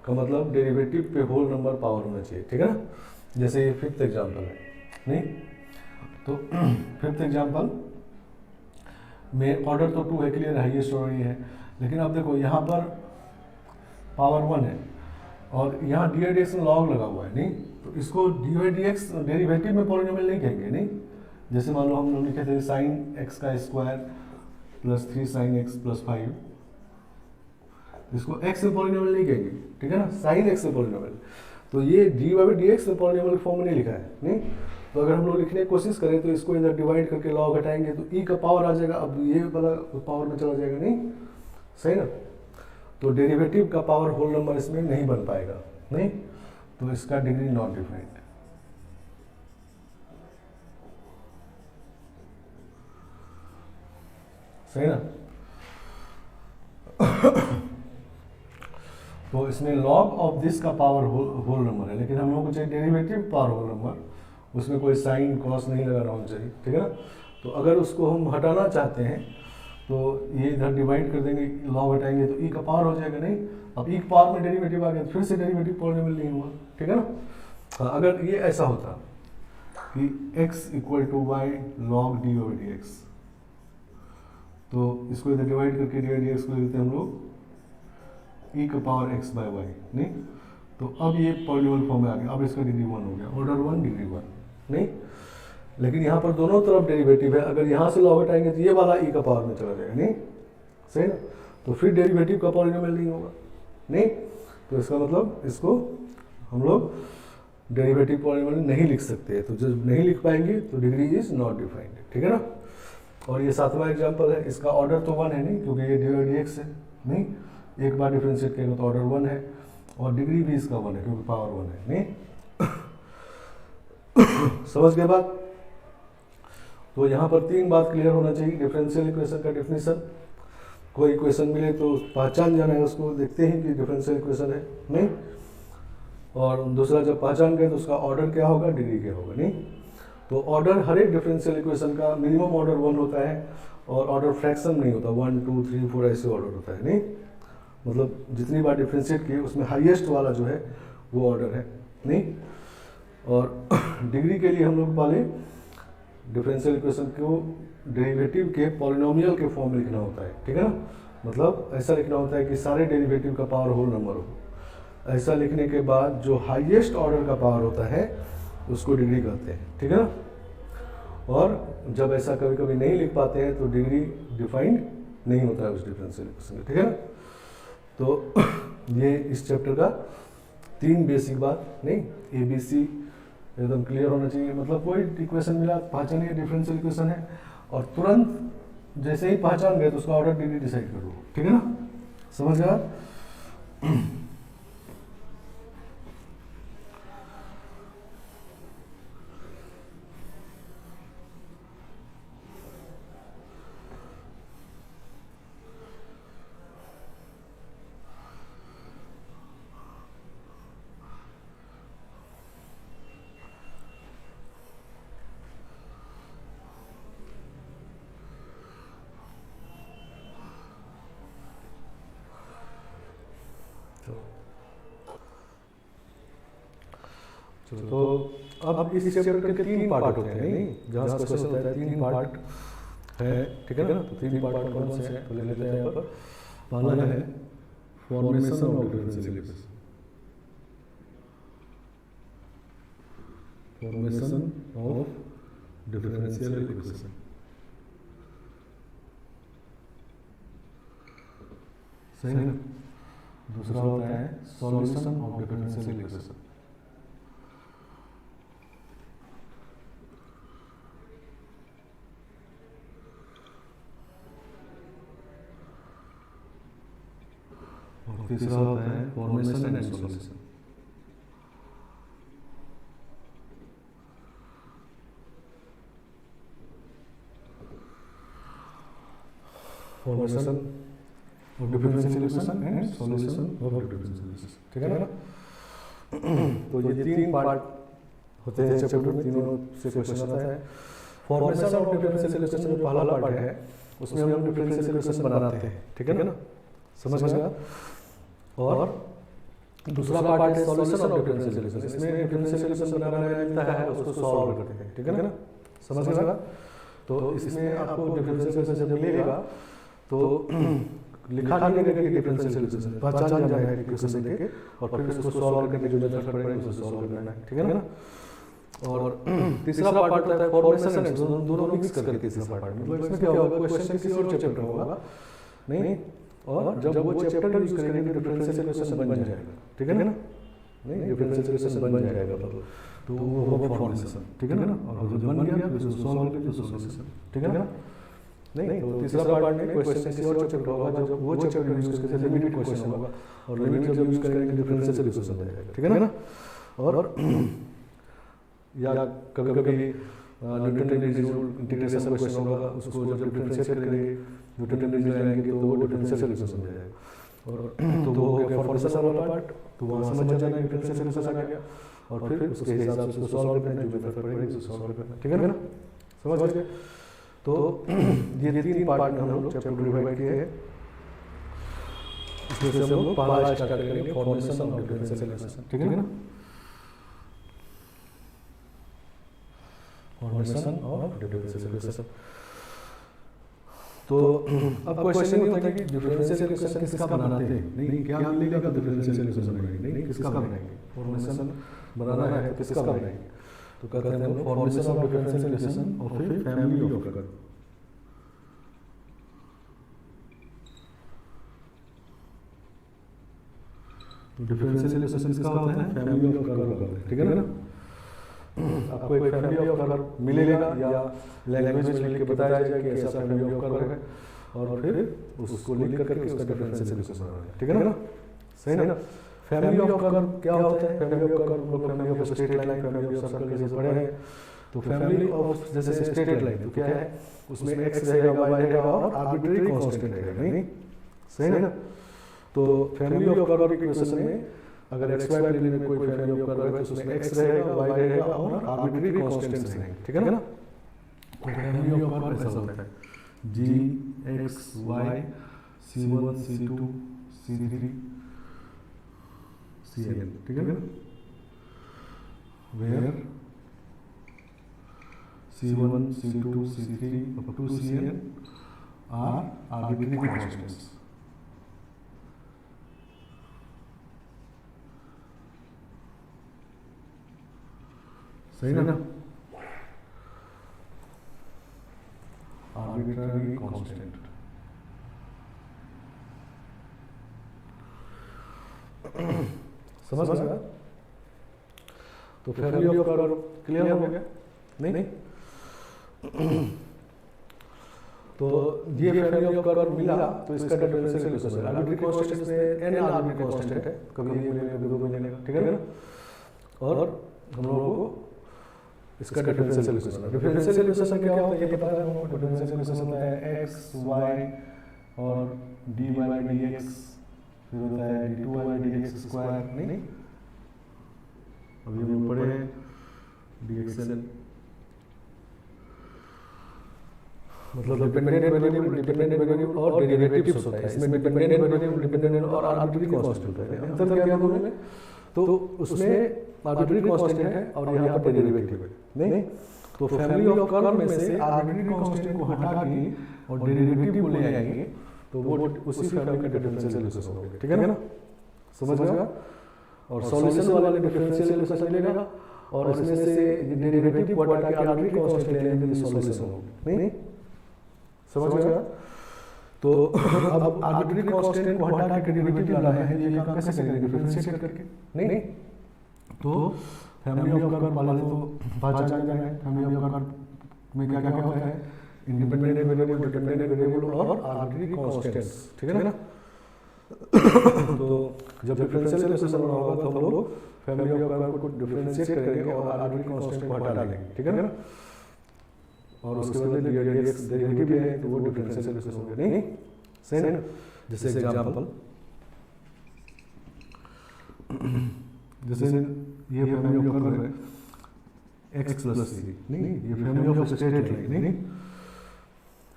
का मतलब डेरिवेटिव पे होल नंबर पावर होना चाहिए, ठीक है ना, जैसे ये 5th एग्जाम्पल है, नहीं तो 5th एग्जाम्पल में ऑर्डर तो 2 है, क्लियर हाईएस्ट ऑर्डर ये है, लेकिन अब देखो यहाँ पर पावर 1 है और यहाँ डी वाई डी एक्स में लॉग लगा हुआ है, नहीं तो इसको d Y D x derivative में पॉलिनोमियल नहीं कहेंगे, नहीं जैसे मान लो हम लोग लिखे थे साइन एक्स का square plus 3 sine x plus 5, इसको एक्स में पॉलिनोमियल नहीं कहेंगे, ठीक है ना, साइन एक्स में पॉलिनोमियल, तो ये डी वाई डी एक्स में पॉलिनोमियल फॉर्म में नहीं लिखा है, नहीं तो अगर हम लोग लिखने की कोशिश करें तो इसको इधर डिवाइड करके लॉग हटाएंगे तो ई का पावर आ जाएगा, अब ये वाला पावर में चला जाएगा, नहीं सही ना, तो डेरिवेटिव का पावर होल नंबर इसमें नहीं बन पाएगा, नहीं तो इसका डिग्री नॉट डिफाइंड, सही ना तो इसमें लॉग ऑफ दिस का पावर होल नंबर है, लेकिन हम लोग को चाहिए डेरिवेटिव पावर होल नंबर, उसमें कोई साइन कॉस नहीं लगाना होना चाहिए, ठीक है ना, तो अगर उसको हम हटाना चाहते हैं तो ये इधर डिवाइड कर देंगे, लॉग हटाएंगे तो ई का पावर हो जाएगा, नहीं अब ई पावर में डेरिवेटिव आ गया फिर से डेरिवेटिव पॉलिनोमियल नहीं हुआ, ठीक है ना। हाँ, अगर ये ऐसा होता कि x equal to y log d over d x, तो इसको इधर डिवाइड करके डी वाई डी एक्स को लेते हैं हम लोग ई का पावर x बाय वाई, नहीं तो अब ये पॉलिनोमियल फॉर्म में आ गया, अब इसका डिग्री 1 हो गया, ऑर्डर 1 डिग्री 1, नहीं लेकिन यहाँ पर दोनों तरफ डेरिवेटिव है, अगर यहाँ से लॉग हटाएंगे तो ये वाला ई का पावर में चला जाएगा, नहीं सही ना, तो फिर डेरिवेटिव का पॉलिनोमियल नहीं होगा, नहीं तो इसका मतलब इसको हम लोग डेरिवेटिव पॉलिनोमियल नहीं लिख सकते, तो जब नहीं लिख पाएंगे तो डिग्री इज नॉट डिफाइंड, ठीक है ना। और ये 7वां एग्जाम्पल है, इसका ऑर्डर तो 1 है, नहीं क्योंकि ये डी वाई डी एक्स है, नहीं एक बार डिफ्रेंशिएट करेंगे तो ऑर्डर 1 है और डिग्री भी इसका 1 है क्योंकि पावर 1 है, नहीं समझ गए बात। तो यहाँ पर 3 बात क्लियर होना चाहिए, डिफरेंशियल इक्वेशन का डेफिनेशन, कोई इक्वेशन मिले तो पहचान जाना है उसको, देखते हैं कि डिफरेंशियल इक्वेशन है, नहीं और दूसरा जब पहचान गए तो उसका ऑर्डर क्या होगा, डिग्री क्या होगा, नहीं तो ऑर्डर हर एक डिफरेंशियल इक्वेशन का मिनिमम ऑर्डर 1 होता है और ऑर्डर फ्रैक्शन नहीं होता, 1 2 3 4 ऐसे ऑर्डर होता है, नहीं मतलब जितनी बार डिफरेंशिएट किए उसमें हाईएस्ट वाला जो है वो ऑर्डर है, नहीं और डिग्री के लिए हम लोग पहले डिफरेंशियल इक्वेशन को डेरिवेटिव के पॉलिनोमियल के फॉर्म में लिखना होता है, ठीक है ना। मतलब ऐसा लिखना होता है कि सारे डेरिवेटिव का पावर होल नंबर हो। ऐसा लिखने के बाद जो हाईएस्ट ऑर्डर का पावर होता है उसको डिग्री कहते हैं, ठीक है ना। और जब ऐसा कभी कभी नहीं लिख पाते हैं तो डिग्री डिफाइंड नहीं होता है उस डिफरेंशियल इक्वेशन का, ठीक है ना। तो ये इस चैप्टर का 3 बेसिक बात, नहीं ABC एकदम क्लियर होना चाहिए। मतलब कोई इक्वेशन मिला पहचानिए डिफरेंशियल इक्वेशन है और तुरंत जैसे ही पहचान गए तो उसका ऑर्डर डिग्री डिसाइड कर दो, ठीक है ना। समझ गया। तो अब इस चैप्टर के 3 पार्ट होते हैं, नहीं जहाँ क्वेश्चन होता है 3 पार्ट है, ठीक है ना। तो 3 पार्ट कौन से हैं तो ले लेते हैं यहाँ पर। पहला है formation of differential equation, formation of differential equation. सही है ना। दूसरा होता है सॉल्यूशन ऑफ डिफरेंशियल इक्वेशन। और तीसरा होता है formation and solution. Formation of differential equation and solution of differential equation, ठीक है ना। तो ये 3 पार्ट होते हैं चैप्टर में, तीनों से क्वेश्चन आता है। फॉर्मेशन ऑफ डिफरेंशियल इक्वेशन जो पहला पार्ट है उसमें हम डिफरेंशियल इक्वेशन बनाते हैं, ठीक है ना। समझ गया। और दूसरा पार्ट है सॉल्यूशन ऑफ डिफरेंशियल इक्वेशन। इसमें डिफरेंशियल इक्वेशन बनाना मिलता है उसको सॉल्व करते हैं, ठीक है ना। समझ गया। तो इसमें आपको डिफरेंशियल इक्वेशन जब मिलेगा तो लिखा नहीं लगेगा कि डिफरेंशियल इक्वेशन, पहचान जाएगा इक्वेशन देके और फिर उसको सॉल्व करने की जो मेथड पड़ेगा उसको सॉल्व करना है, ठीक है ना। और तीसरा पार्ट होता है फॉर्मेशन एंड सॉल्यूशन, दोनों मिक्स करके तीसरा पार्ट। मतलब इसमें क्या होगा, क्वेश्चन किसी और चैप्टर होगा नहीं, और जब वो चैप्टर यूज करेंगे डिफरेंशियल इक्वेशन बन जाएगा, ठीक है ना। नहीं डिफरेंशियल इक्वेशन बन जाएगा तो वो होगा फॉर्मेशन, ठीक है ना। और जब बन गया तो उसको सॉल्व करके तो सॉल्यूशन, ठीक है ना। नहीं तो तीसरा पार्ट में क्वेश्चन किसी और चैप्टर होगा, जब वो चैप्टर यूज करेंगे लिमिटेड क्वेश्चन होगा और लिमिट जब यूज करेंगे डिफरेंशियल इक्वेशन बन जाएगा, ठीक है ना। और या कभी कभी न्यूटन इंटीग्रेशन क्वेश्चन होगा, उसको जब डिफरेंशिएट करेंगे न्यूटन लगाएंगे तो वो डिफरेंशियल इक्वेशन हो जाएगा। और तो वो हो गया फॉर्मेशन वाला पार्ट, तो वहाँ समझ जाना है डिफरेंशियल इक्वेशन आ गया और फिर उसके हिसाब से उसको सॉल्व करना है, जो मेथड पड़ेगी उसको सॉल्व करना है, ठीक है ना। समझ गए। तो ये 3 पार्ट में हम लोग चैप्टर डिवाइड किए हैं। इसमें से हम लोग पहला स्टार्ट करेंगे फॉर्मेशन ऑफ डिफरेंशियल इक्वेशन, ठीक है ना। Formation of differential equation. तो अब क्वेश्चन ये होता है कि डिफरेंशियल इक्वेशन किसका बनाते हैं, नहीं क्या मिलेगा तो डिफरेंशियल इक्वेशन बनाएंगे, नहीं किसका बनाएंगे, फॉर्मेशन बनाना है तो किसका बनाएंगे। तो कहते हैं हम लोग फॉर्मेशन ऑफ डिफरेंशियल इक्वेशन और फिर family of curve. Differential equation किसका होता है, फैमिली ऑफ कर्व होता है, ठीक है ना। आपको एक फैमिली ऑफ कर्व मिलेगा या लैंग्वेज में लिख के बताया जाएगा कि ऐसा फैमिली ऑफ कर्व है और फिर उसको लिख करके उसका डिफरेंशियल इक्वेशन बनाना है, ठीक है ना। सही ना। फैमिली ऑफ कर्व क्या होता है, फैमिली ऑफ कर्व लोग family of straight line, family of circle जैसे पढ़े हैं। तो फैमिली ऑफ जैसे स्ट्रेट लाइन तो क्या है, उसमें एक्स रहेगा, वाई रहेगा और आर्बिट्रेरी कांस्टेंट रहेगा, नहीं सही है ना। तो फैमिली ऑफ कर्व इक्वेशन में अगर एक्स वाई प्लेन में कोई फैमिली ऑफ कर्व है तो उसमें एक्स रहेगा, वाई रहेगा और आर्बिट्रेरी कांस्टेंट्स रहेंगे, ठीक है ना। फैमिली ऑफ कर्व ऐसा होता है जी x Y C1 C2 C3 Cn, ठीक है ना। Where C1, C2, C3 up to Cn are arbitrary constants. सही ना? Arbitrary constant. समझ गया? तो फैमिली ऑफ कर्व क्लियर हो गया? नहीं? तो ये फैमिली ऑफ कर्व मिला तो इसका डिफरेंशियल इक्वेशन है। आर्बिट्ररी कांस्टेंट में n आर्बिट्ररी कांस्टेंट है, कभी ये मिलेगा कभी वो मिलेगा, ठीक है ना? और हम लोगों को इसका डिफरेंशियल इक्वेशन है। डिफरेंशियल इक्वेशन क्या होता है ये पता है हमको। डिफरेंशियल इक्वेशन होता है x y और dy dx, फिर होता है d2y dx स्क्वायर, नहीं? अभी हम पढ़े dxl मतलब डिपेंडेंट वेरिएबल और डेरिवेटिव्स होता है। इसमें डिपेंडेंट वेरिएबल, डिपेंडेंट और आर्बिट्ररी कांस्टेंट होता है। अंतर क्या है दोनों में? तो उसमें आर्बिट्ररी कांस्टेंट है और यहाँ पर डेरिवेटिव है, नहीं? तो फैमिली ऑफ कर्व में से आर्बिट्ररी कांस्टेंट को हटा के और डेरिवेटिव को ले आएंगे तो वो उसी फैमिली का डिफरेंशियल इक्वेशन होगा, ठीक है ना? समझ गया? और सॉल्यूशन वाला डिफरेंशियल इक्वेशन मिलेगा और इसमें से डेरिवेटिव को हटा के आर्बिट्ररी कांस्टेंट ले लेंगे तो सॉल्यूशन होगा, नहीं? समझ गया? तो अब आर्बिट्ररी कांस्टेंट को हटा के डेरिवेटिव लाना है, ये काम कैसे करेंगे? डिफरेंशिएट करके, नहीं? तो फैमिली ऑफ कर्व वाले तो पहचान गए हैं। फैमिली ऑफ कर्व में क्या क्या होता है? इंडिपेंडेंट वेरिएबल, डिपेंडेंट वेरिएबल और आर्बिट्ररी कांस्टेंट्स, ठीक है ना? तो जब डिफरेंशियल इक्वेशन बनाना होगा तो हम लोग फैमिली ऑफ कर्व को डिफरेंशिएट करेंगे और आर्बिट्ररी कांस्टेंट को हटा देंगे, ठीक है ना? और उसके बाद डेरिवेटिव है तो वो डिफरेंशियल इक्वेशन हो गया, नहीं? सही ना? जैसे एग्जांपल, जैसे ये फैमिली ऑफ कर्व है x प्लस c, नहीं? ये फैमिली ऑफ स्ट्रेट लाइन, नहीं?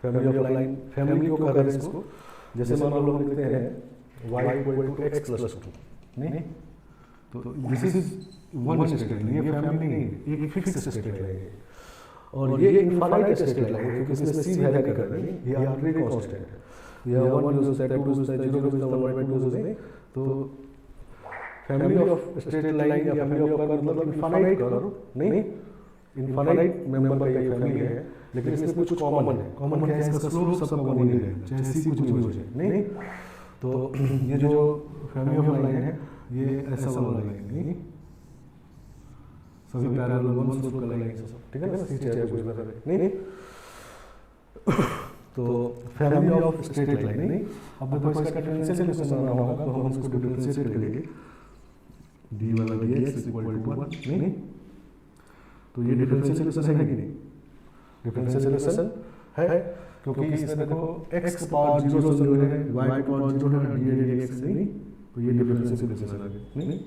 फैमिली ऑफ लाइन, फैमिली को कर रहे हैं इसको। जैसे मान लो हम लिखते हैं y equal to x plus 2, नहीं? तो this is one straight line, ये फैमिली नहीं है, ये फिक्स स्ट्रेट लाइन है। और ये इनफाइनाइट स्ट्रेट लाइन है क्योंकि इसमें c वैल्यू कर रहे हैं, ये आर्बिट्ररी कांस्टेंट है। ये 1 यूज होता है, 2 यूज होता है, 0 यूज होता है, 1/2 यूज होता है। तो फैमिली ऑफ स्ट्रेट लाइन या फैमिली ऑफ कर्व मतलब इनफाइनाइट कर्व, नहीं? इनफाइनाइट मेंबर का ये फैमिली है, लेकिन इसमें कुछ कॉमन है। कॉमन क्या है? इसका स्लोप सब कॉमन ही रहेगा, चाहे c कुछ भी हो जाए, नहीं? तो ये जो फैमिली ऑफ लाइन है ये ऐसा वाला लाइन, नहीं? सभी पैरेलल वन स्लोप का लाइन है, ठीक है ना? c चाहे कुछ भी करे, नहीं? तो फैमिली ऑफ स्ट्रेट लाइन, नहीं? अब देखो इसका डिफरेंशियल इक्वेशन बनाना होगा तो हम इसको डिफरेंशिएट करेंगे dy dx इक्वल टू 1, नहीं? तो ये डिफरेंशियल इक्वेशन है कि नहीं? डिफरेंशियल इक्वेशन है क्योंकि इसमें देखो x पावर 0 0 है, y पावर 0 है, dy dx, नहीं? तो ये डिफरेंशियल इक्वेशन आ गया, नहीं?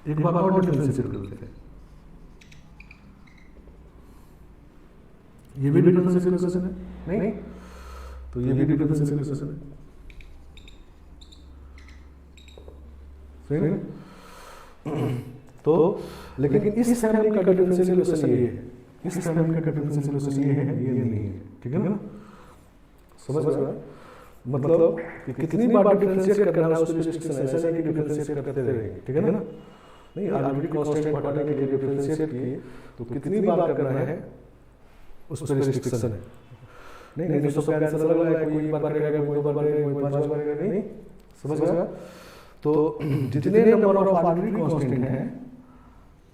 एक बार और डिफरेंशिएट कर लेते हैं। ये भी डिफरेंशियल इक्वेशन है, नहीं? तो ये भी डिफरेंशियल इक्वेशन है, सही है? तो लेकिन इस फैमिली का डिफरेंशियल इक्वेशन ये है, इस फैमिली का डिफरेंशियल इक्वेशन ये है, ये नहीं है, ठीक है ना? समझ रहे? मतलब कि कितनी बार डिफरेंशिएट करना है उस रिस्ट्रिक्शन, ऐसा नहीं कि डिफरेंशिएट करते रहेंगे, ठीक है ना? नहीं, आर्बिट्ररी कांस्टेंट हटाने के लिए डिफरेंशिएट किए तो कितनी बार करना है उस पर रिस्ट्रिक्शन है, नहीं? तो सबका आंसर अलग है, कोई एक बार करेगा, कोई 2 बार करेगा, कोई 5 बार करेगा, नहीं? समझ गया? तो जितने नंबर ऑफ आर्बिट्ररी कांस्टेंट हैं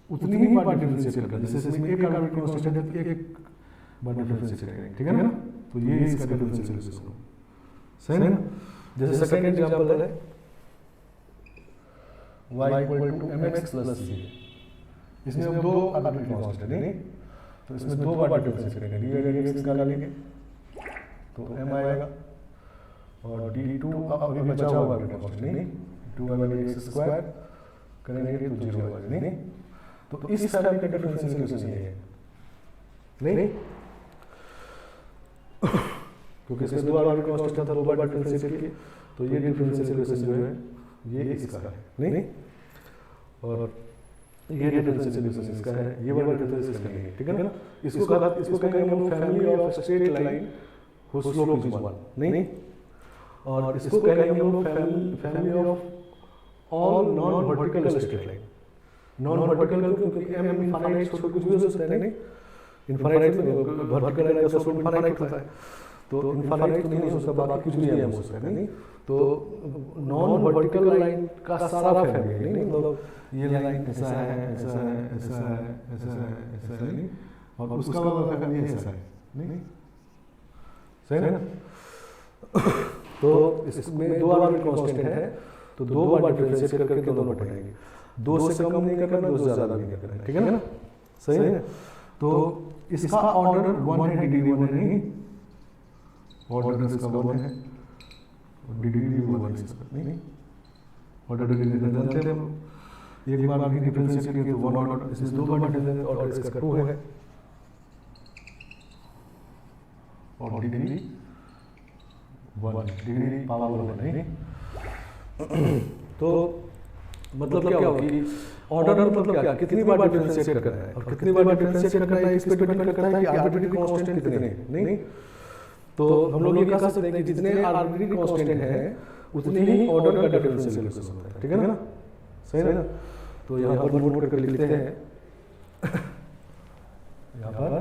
उतनी ही बार डिफरेंशिएट करना है। जैसे इसमें एक आर्बिट्ररी कांस्टेंट है तो एक बार डिफरेंशिएट करेंगे, ठीक है ना? तो ये इसका डिफरेंशियल इक्वेशन है, सही है ना? जैसे सेकंड एग्जांपल है y equal to mx plus c, इसमें अब 2 आर्बिट्ररी कांस्टेंट है, नहीं? तो इसमें 2 बार डिफरेंशिएट करेंगे, dy dx निकालेंगे तो m आएगा और d2 अभी बचा हुआ आर्बिट्ररी कांस्टेंट, नहीं? 2y dx स्क्वायर करेंगे तो 0 आएगा, नहीं? तो इस फैमिली का डिफरेंशियल इक्वेशन ये है, नहीं? क्योंकि इसमें 2 आर्बिट्ररी कांस्टेंट था, 2 बार डिफरेंशिएट किए तो ये डिफरेंशियल इक्वेशन जो है ये इसका है, नहीं? और ये डिफरेंशियल इक्वेशन इसका है, ये वाला डिफरेंशियल इसका नहीं है, ठीक है ना। इसको कहेंगे हम family of straight line whose slope is 1, नहीं, और इसको कहेंगे हम लोग family of all non vertical straight line. Non vertical क्योंकि m इनफाइनाइट छोड़ कुछ भी हो सकता है, नहीं इनफाइनाइट में वर्टिकल लाइन का स्लोप इनफाइनाइट होता है, तो इनफाइनाइट नहीं हो सकता, बाकी कुछ भी m हो सकता है, नहीं। तो नॉन वर्टिकल लाइन का सारा फैमिली, नहीं मतलब ये लाइन ऐसा है, ऐसा है, ऐसा है, ऐसा है, ऐसा है, नहीं, और उसका वाला फैमिली ऐसा है, नहीं, सही है ना। तो इसमें दो आर्बिट्ररी कांस्टेंट है, तो दो बार डिफरेंशिएट करके दोनों बढ़ाएंगे, दो से कम नहीं करना, दो से ज़्यादा नहीं करना, ठीक है ना, सही है। तो इसका ऑर्डर 1 है, डिग्री 1 है, नहीं ऑर्डर इसका 1 है, डिग्री भी 1 है इसका, नहीं ऑर्डर डिग्री जानते हैं हम, एक बार भी डिफरेंशिएट किया तो 1 ऑर्डर, इसमें दो बार डिफरेंशिएट ऑर्डर इसका 2 है, और डिग्री 1, डिग्री पावर 1, नहीं। तो मतलब क्या होगा कि ऑर्डर मतलब क्या, कितनी बार डिफरेंशिएट करना है, और कितनी बार डिफरेंशिएट करना है इस पे डिपेंड करता है कि आर्बिट्ररी कांस्टेंट कितने हैं, नहीं। तो हम लोग ये कह सकते हैं कि जितने आर्बिट्ररी कांस्टेंट हैं उतने ही ऑर्डर का डिफरेंशियल इक्वेशन होता है, ठीक है ना, सही है ना। तो यहाँ पर नोट करके लिखते हैं, यहाँ पर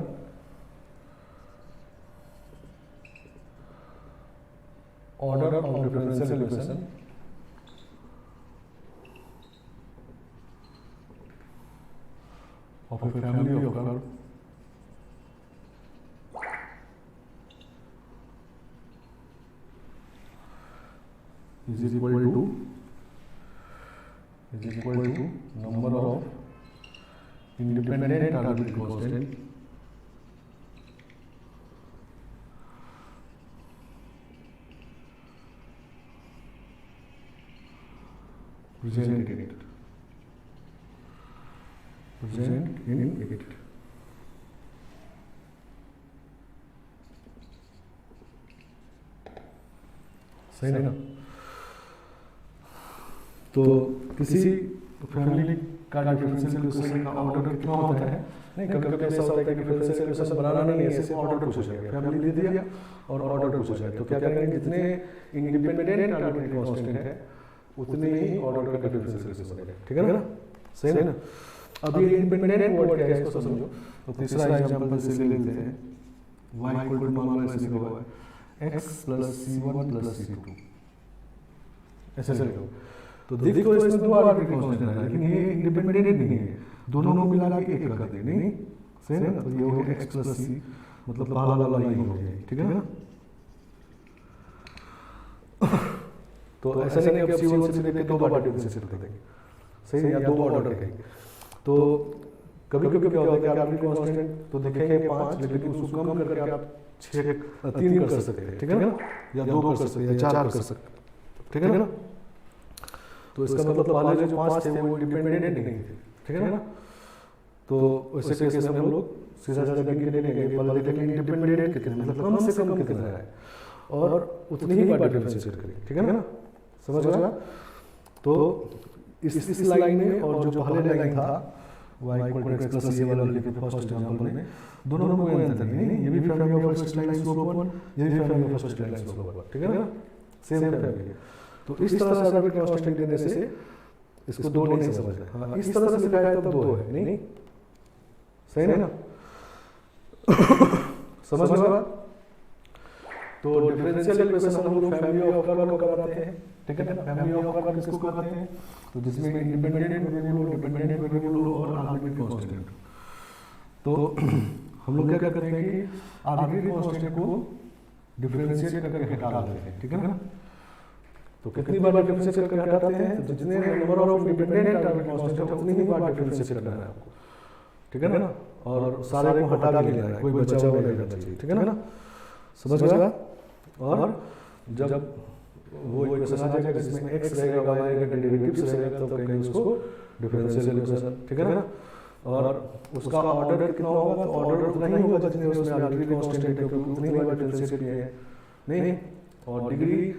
order of differential equation of a family of curve is equal to number of independent arbitrary constant present in it. सही है ना। तो किसी फैमिली का डिफरेंशियल इक्वेशन का ऑर्डर कितना होता है, नहीं कभी-कभी ऐसा होता है कि डिफरेंशियल इक्वेशन बनाना नहीं है, ऐसे ऑर्डर पूछा गया, फैमिली दे दिया और ऑर्डर पूछा गया, तो क्या करेंगे, जितने इंडिपेंडेंट आर्बिट्ररी कांस्टेंट है उतने ही ऑर्डर का डिफरेंशियल इक्वेशन बनेगा, ठीक है ना, सही है ना। अब ये इंडिपेंडेंट वर्ड क्या है इसको समझो। तो तीसरा एग्जांपल से ले लेते हैं, y इक्वल टू मान लो ऐसे लिखा हुआ है x plus c1 plus c2, ऐसे लिखो। तो देखो इसमें दो आर्बिट्ररी कांस्टेंट है, लेकिन ये इंडिपेंडेंट नहीं है, दोनों को मिला के एक कर देंगे, नहीं सही है ना। तो ये हो गया x प्लस c, मतलब पहला वाला ये हो गया, ठीक है ना। तो ऐसा नहीं कि अब c1 से लेके दो बार डिफरेंशिएट कर देंगे, सही है, या दो ऑर्डर करेंगे। तो कभी-कभी क्या होता है कि आर्बिट्ररी कांस्टेंट तो देखेंगे 5, लेकिन उसको कम करके आप 3 कर सकते हैं, ठीक है ना, या 2 कर सकते हैं, या 4 कर सकते हैं, ठीक है ना। तो इसका मतलब पहले जो 5 थे वो इंडिपेंडेंट नहीं थे, ठीक है ना। तो वैसे केस में हम लोग सीधा गिन के लेंगे, पहले देखेंगे इंडिपेंडेंट कितने, मतलब कम से कम कितना है, और उतनी ही बार डिफरेंशिएट करेंगे, ठीक है ना, समझ गया। तो इस लाइन में और जो पहले लाइन था y equal to x plus ये वाला लिखे थे फर्स्ट एग्जांपल में, दोनों में कोई अंतर नहीं, ये भी family of first line slope 1, ये भी family of first line slope 1, ठीक है ना, सेम फैमिली। तो इस तरह से आर्बिट्ररी कांस्टेंट देने से इसको दो नहीं समझना, हां इस तरह से लिखा है तब दो है, नहीं सही है ना, समझ में आया। तो डिफरेंशियल इक्वेशन हम लोग फैमिली ऑफ कर्व को कराते हैं, ठीक है ना, फैमिली ऑफ कर्व किसको कहते हैं, तो जिसमें इंडिपेंडेंट वेरिएबल हो, डिपेंडेंट वेरिएबल हो और आर्बिट्ररी कांस्टेंट। तो हम लोग क्या करते हैं कि आर्बिट्ररी कांस्टेंट को डिफरेंशिएट करके हटा देते हैं, ठीक है ना। तो कितनी बार डिफरेंशिएट करके हटाते हैं, तो जितने number of independent arbitrary constant है उतनी ही बार डिफरेंशिएट करना है आपको, ठीक है ना, और सारे को हटा के लेना है, कोई बचा हुआ नहीं रहना चाहिए, ठीक है ना, समझ गया। और जब वो इक्वेशन आ जाएगा जिसमें x रहेगा, y रहेगा, डेरिवेटिव्स रहेगा, तब कहेंगे उसको डिफरेंशियल इक्वेशन, ठीक है ना। और उसका ऑर्डर कितना होगा, तो ऑर्डर उतना ही होगा जितने उसमें आर्बिट्ररी कांस्टेंट है, क्योंकि उतनी बार डिफरेंशिएट किए हैं, नहीं। और डिग्री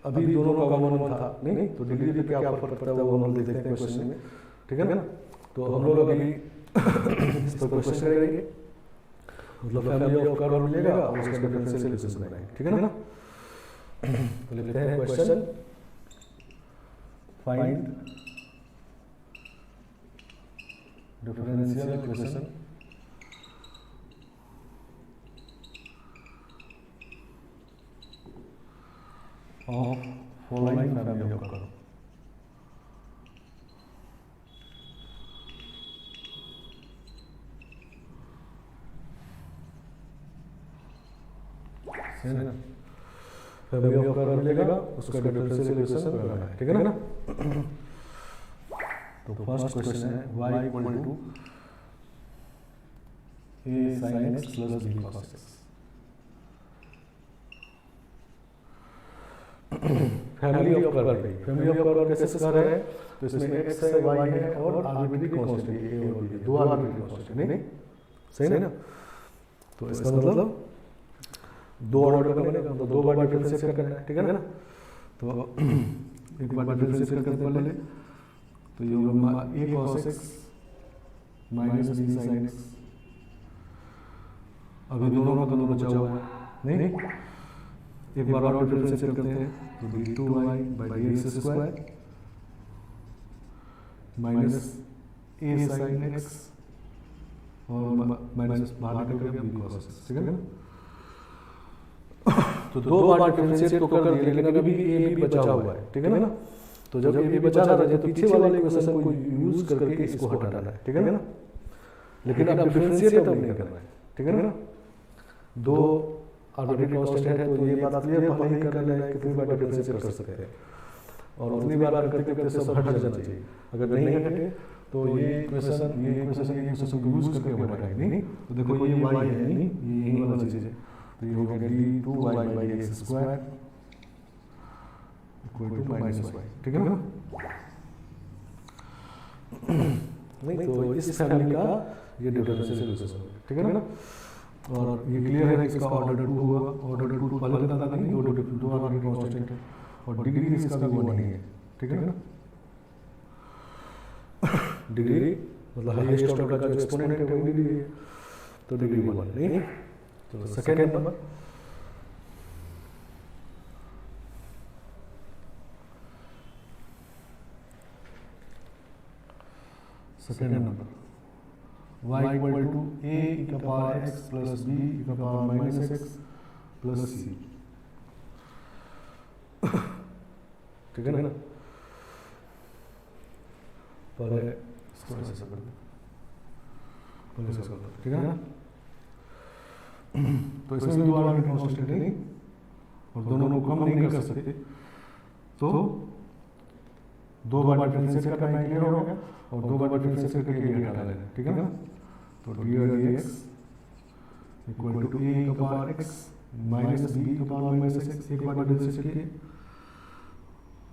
अभी दोनों का कॉमन था, नहीं, तो डिग्री पे क्या फर्क पड़ता है वो हम देखते हैं क्वेश्चन में। ठीक है ना। तो हम लोग अभी इस पर क्वेश्चन करेंगे, मतलब फैमिली ऑफ कर्व मिलेगा और उसका डिफरेंशियल इक्वेशन बनाएंगे, ठीक है ना। तो लिखते हैं question, find differential equation of following family of curve. Family of curve मिलेगा, उसका डिफरेंशियल इक्वेशन लगाना है, ठीक है ना। तो फर्स्ट क्वेश्चन है y equal to a sin x plus b cos x। Family of curve है, फैमिली ऑफ कर्व कैसे कर रहे हैं, तो इसमें x है, y है और आर्बिट्रेरी कांस्टेंट a और b, दो आर्बिट्रेरी कांस्टेंट, नहीं सही ना। तो इसका मतलब दो ऑर्डर का बनेगा, तो दो बार डिफरेंशिएट करना है, ठीक है ना। तो एक बार डिफरेंशिएट करते पहले तो ये होगा a cos x minus b sin x। अभी दोनों का दोनों बचा हुआ है, नहीं एक बार और डिफरेंशिएट करते हैं तो d2y by dx square minus a sin x और माइनस बाहर निकल गया b cos x, ठीक है ना। तो दो बार डिफरेंशिएट तो कर दिया, लेकिन अभी भी a बचा हुआ है, ठीक है ना। तो जब a बचा रहा है तो पीछे वाले इक्वेशन को यूज करके इसको हटाना है, ठीक है ना। लेकिन अब डिफरेंशिएट अब नहीं करना है, ठीक है ना। दो आर्बिट्रेरी कांस्टेंट है तो ये बात क्लियर पहले ही कर लेना है कितनी बार डिफरेंशिएट कर सकते हैं और उतनी बार करते करते सब हट जाना चाहिए। अगर नहीं हटे तो ये इक्वेशन को यूज करके हम हटाएंगे, नहीं तो देखो ये y है, नहीं ये यही वाला चीज है, तो ये होगा d2y by x square equal to minus y, ठीक है ना। नहीं तो इस फैमिली का ये डिफरेंशियल इक्वेशन, ठीक है ना। और ये क्लियर है इसका ऑर्डर 2 होगा, ऑर्डर 2 पहले बताता था नहीं, दो आर्बिट्रेरी कांस्टेंट है और डिग्री इसका भी 1 नहीं है, ठीक है ना। डिग्री मतलब हाईएस्ट ऑर्डर का जो एक्सपोनेंट है वो डिग्री है, तो डिग्री 1 नहीं। तो second number, second number y equal to a e का power x plus b e का power minus x plus c, ठीक है ना। पहले इसको ऐसे कर दो, पहले ऐसे कर दो, ठीक है ना। तो इसमें भी दो आर्बिट्रेरी कांस्टेंट है, नहीं और दोनों को कम नहीं कर सकते, तो दो बार डिफरेंशिएट करना है, क्लियर हो गया, और दो बार डिफरेंशिएट करके ये हटा लेना, ठीक है ना। तो d dx equal to a का पावर x माइनस b का पावर माइनस x, एक बार डिफरेंशिएट किए,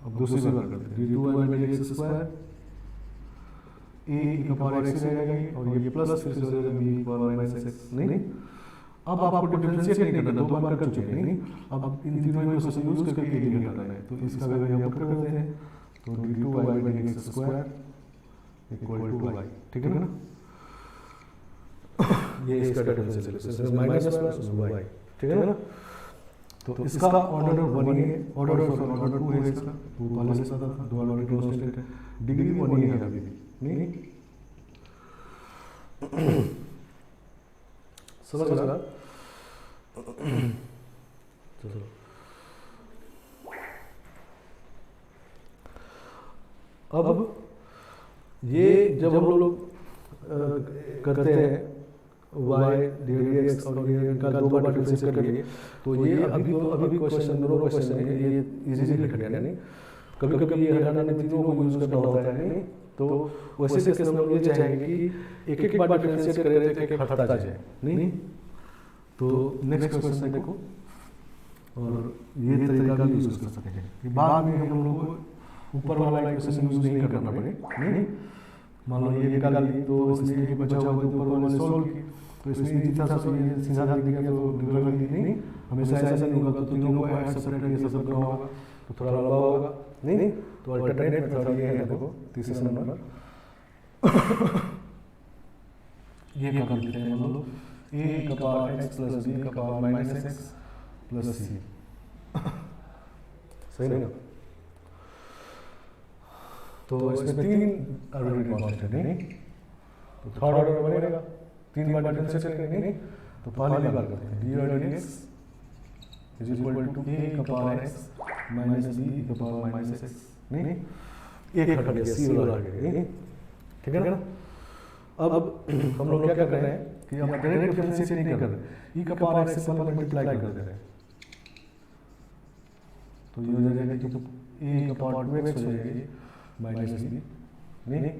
अब दूसरी बार करते हैं d2y by dx square a का पावर x रहेगा और ये प्लस फिर से हो जाएगा b का पावर माइनस x, नहीं अब आपको डिफरेंशिएट नहीं करना, दो बार कर चुके, नहीं अब इन तीनों इक्वेशन यूज करके ये निकालना है। तो इसका वैल्यू यहाँ पुट करते हैं, तो d2y by dx square equal to y, ठीक है ना। ये इसका डिफरेंशियल इक्वेशन माइनस y, ठीक है ना। तो इसका ऑर्डर 1 ही है, ऑर्डर 2 है इसका, वो पहले से पता था, दो आर्बिट्रेरी कांस्टेंट है, डिग्री 1 ही है अभी भी, नहीं समझ लगा। चलो अब ये जब हम लोग करते हैं y dx और ये का दो बार डिफरेंशिएट करिए, तो ये अभी क्वेश्चन दोनों क्वेश्चन है, ये इजीली लिख लेना, नहीं कभी कभी ये हटाने में तीनों को यूज करना होता है, नहीं तो वैसे केस में हम ये चाहेंगे कि एक एक बार डिफरेंशिएट करें तो एक हटता जाए, नहीं। तो नेक्स्ट क्वेश्चन देखो, और ये तरीका भी यूज कर सकते हैं कि बाद में हम लोग को ऊपर वाला इक्वेशन यूज नहीं करना पड़े, नहीं मान लो ये निकाल ली तो इसलिए ये बचा हुआ ऊपर वाले सॉल्व की, तो इसमें इतना सा ये सीधा लिख दिया तो लग नहीं, हमेशा ऐसा नहीं होगा, तो तीनों को ऐड सेपरेट ये सब करना होगा तो थोड़ा लंबा होगा, नहीं तो अल्टरनेट मेथड ये है, देखो तीसरा नंबर ये क्या कर देते हैं हम लोग, ए का पावर एक्स प्लस बी का पावर माइनस एक्स प्लस सी, सही ना। तो इसमें 3 आर्बिट्रेरी कांस्टेंट है, नहीं तो थर्ड ऑर्डर बनेगा, 3 बार डिफरेंशिएट करेंगे, नहीं तो पहली बार करते हैं डी और D x is equal to A का पावर एक्स माइनस बी का पावर माइनस एक्स, नहीं एक हट गया, सी वाला हट गया, नहीं ठीक है ना। अब हम लोग क्या कर रहे हैं कि हम डायरेक्ट डिफरेंशिएट नहीं कर रहे, ई का पावर एक्स से पहले मल्टीप्लाई कर दे रहे हैं, तो ये हो जाएगा कि ए का पावर 2x हो जाएगा माइनस बी, नहीं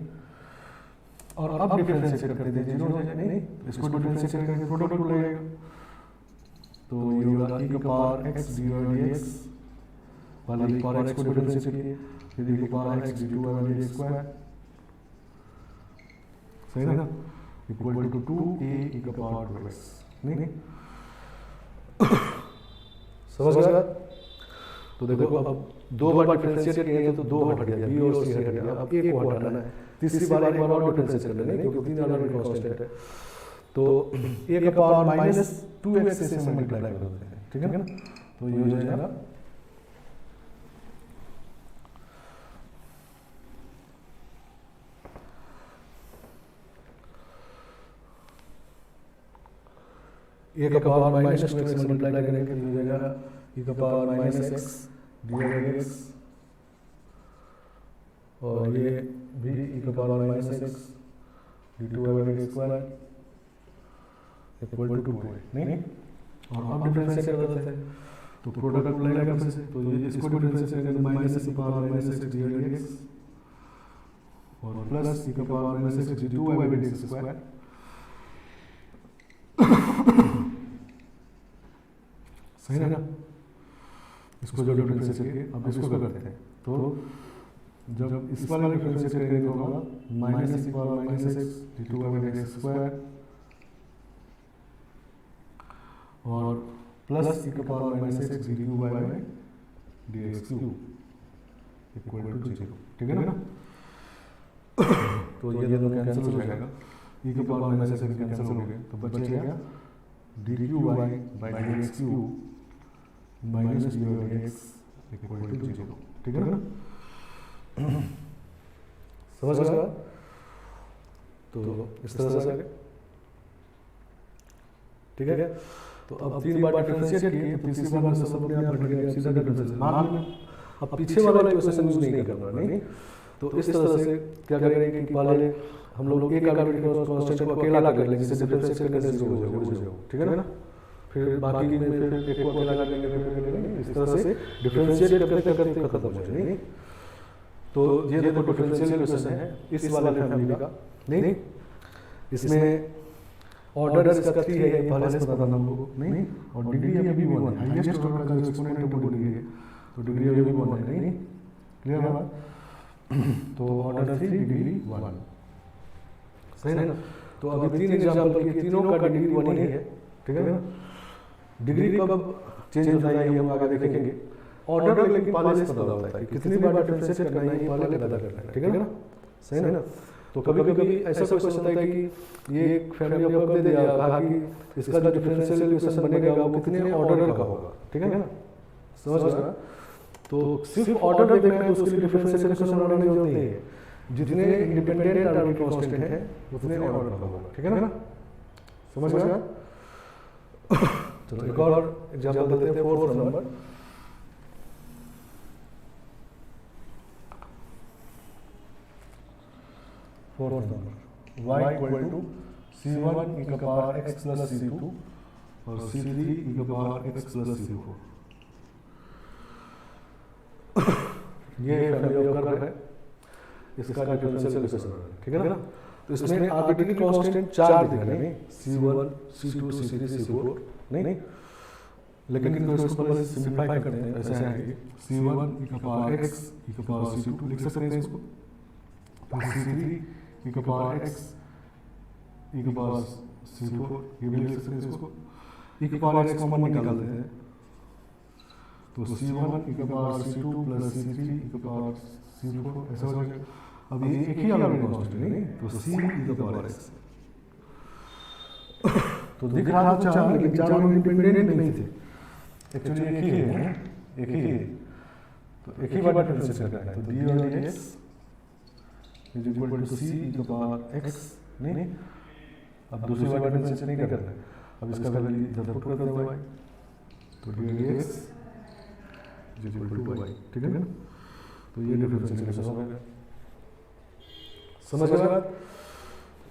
और अब डिफरेंशिएट करते थे 0 हो जाएगा, नहीं इसको डिफरेंशिएट करके प्रोडक्ट हो जाएगा, तो ये होगा e का पावर x d/dx, पहले e पावर x को डिफरेंशिएट किए, फिर e का पावर x d2/dx स्क्वायर, सही ना, इक्वल टू 2a e का पावर 2x, नहीं समझ गया। तो देखो अब 2 बार डिफरेंशिएट किए तो 2 हट गया, b और c हट गया, अब एक को हटाना है, तीसरी बार एक बार और डिफरेंशिएट करना है, क्योंकि 3 आर्बिट्रेरी कांस्टेंट है, तो a का पावर माइनस 2x से मल्टीप्लाई कर देते हैं, ठीक है ना। तो ये हो जाएगा a का पावर माइनस 2x से मल्टीप्लाई करेंगे तो हो जाएगा e का पावर माइनस x d/dx, और ये भी e का power minus x d2/dx square equal to 2 है, नहीं और अब डिफरेंशिएट कर देते हैं तो प्रोडक्ट लगेगा फिर से, तो ये इसको डिफरेंशिएट करेंगे तो minus e power minus x d/dx और प्लस e का power minus x d2/dx square, सही है ना। इसको जो डिफरेंशिएट किए अब इसको करते हैं, तो जब इस वाला डिफरेंशिएट करेंगे तो होगा minus e power minus x d2/dx square और प्लस e का power minus x d3/dx cube equal to 0, ठीक है ना। तो ये दोनों कैंसिल हो जाएगा, e का पावर माइनस x कैंसिल हो गए तो बचेगा d3/dx cube minus d/dx equal to 0, ठीक है ना। समझ गया। तो इस तरह से आगे, ठीक है। तो अब 3 बार डिफरेंशिएट किए तो तीसरी बार सब अपने आप हट गया, सीधा डिफरेंशिएट मान लें। अब पीछे वाला इक्वेशन यूज नहीं करना, नहीं तो इस तरह से क्या करेंगे कि पहले हम लोग एक आर्बिट्रेरी कांस्टेंट को अकेला कर लेंगे, जिससे डिफरेंशिएट करने से 0 हो जाएगा, ठीक है ना। फिर बाकी में फिर एक को अकेला कर लेंगे, फिर इस तरह से डिफरेंशिएट करते करते खत्म हो जाएगा, नहीं। तो ये देखो डिफरेंशियल इक्वेशन है इस वाला फैमिली का, नहीं इसमें ऑर्डर इसका 3 है, पहले से पता था हम लोगों को, नहीं और डिग्री अभी 1 है, हाईएस्ट ऑर्डर का जो एक्सपोनेंट है वो डिग्री है, तो डिग्री अभी 1 है, नहीं क्लियर है बात। तो ऑर्डर 3 डिग्री 1, सही ना। तो अभी 3 एग्जांपल के तीनों का डिग्री 1 ही है, ठीक है ना। डिग्री कब चेंज होता है ये हम आगे देखेंगे, ऑर्डर लेकिन पहले से पता होता है कितनी बार डिफरेंशिएट करना है ये पहले पता करना है, ठीक है ना, सही ना। तो कभी कभी ऐसा क्वेश्चन होता है कि ये एक फैमिली ऑफ दे दिया, कहा कि इसका जो डिफरेंशियल इक्वेशन बनेगा वो कितने ऑर्डर का होगा, ठीक है ना, समझ गया। तो सिर्फ ऑर्डर देखना है तो उसके लिए डिफरेंशियल इक्वेशन बनाने की जरूरत नहीं है, जितने इंडिपेंडेंट आर्बिट्रेरी कांस्टेंट है उतने ऑर्डर का होगा, ठीक है ना, समझ गया। चलो एक और एग्जांपल देते हैं, 4th number. y equal to c1 e का पावर x प्लस c2 और c3 e का पावर x प्लस c4, ये फैमिली ऑफ कर्व है, इसका डिफरेंशियल इक्वेशन है, ठीक है ना। तो इसमें आर्बिट्रेरी कांस्टेंट 4 दिख रहे हैं, c1 c2 c3 c4, नहीं लेकिन इनको इसको पहले सिंपलीफाई करते हैं, ऐसा है कि c1 e का पावर x e का पावर c2 लिख सकते हैं इसको, c3 e का पावर x e का पावर c4 ये भी लिख सकते हैं इसको, e का पावर x कॉमन निकाल देते हैं तो c1 e का power c2 plus c3 e का पावर c4 ऐसा हो जाएगा। अब ये एक ही आर्बिट्रेरी कांस्टेंट नहीं, तो सी e to the power x. तो दिख रहा था चार, लेकिन चारों इंडिपेंडेंट नहीं थे, एक्चुअली एक ही है, एक ही है, तो एक ही बार डिफरेंशिएट करना है, तो डी और D x is equal to c e to the power x. नहीं, अब दूसरी बार डिफरेंशिएट नहीं करना है, अब इसका वैल्यू इधर पुट कर दो y, तो d d x is equal to y, ठीक है ना। तो ये डिफरेंशिएशन हो गया, समझ गए बात।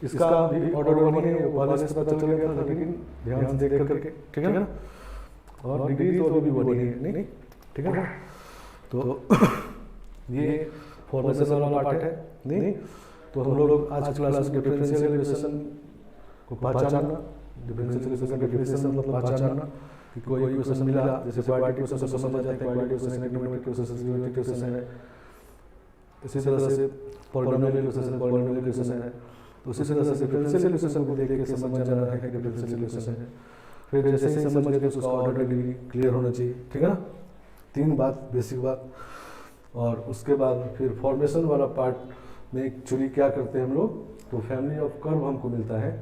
इसका भी ऑर्डर नहीं है, वाले से पता चल गया था, लेकिन ध्यान से देख करके, ठीक है ना। और डिग्री तो अभी भी बनी है, नहीं, ठीक है ना। तो ये फॉर्मेशन वाला पार्ट है, नहीं। तो हम लोग आज क्लास में डिफरेंशियल इक्वेशन को पहचानना, डिफरेंशियल इक्वेशन का डेफिनेशन मतलब पहचानना कि कोई इक्वेशन मिला, जैसे क्वाड्रेटिक इक्वेशन को समझ जाते हैं, quadratic equation, trigonometric equation, geometric equation है, इसी तरह से पॉलिनोमियल इक्वेशन, पॉलिनोमियल इक्वेशन है। तो उसी तरह से डिफरेंशियल इक्वेशन को देख के समझ जाना है कि डिफरेंशियल इक्वेशन है। फिर जैसे ही समझ गए तो उसका ऑर्डर डिग्री क्लियर होना चाहिए, ठीक है ना। तीन बात, बेसिक बात। और उसके बाद फिर फॉर्मेशन वाला पार्ट में एक्चुअली क्या करते हैं हम लोग, तो फैमिली ऑफ कर्व हमको मिलता है,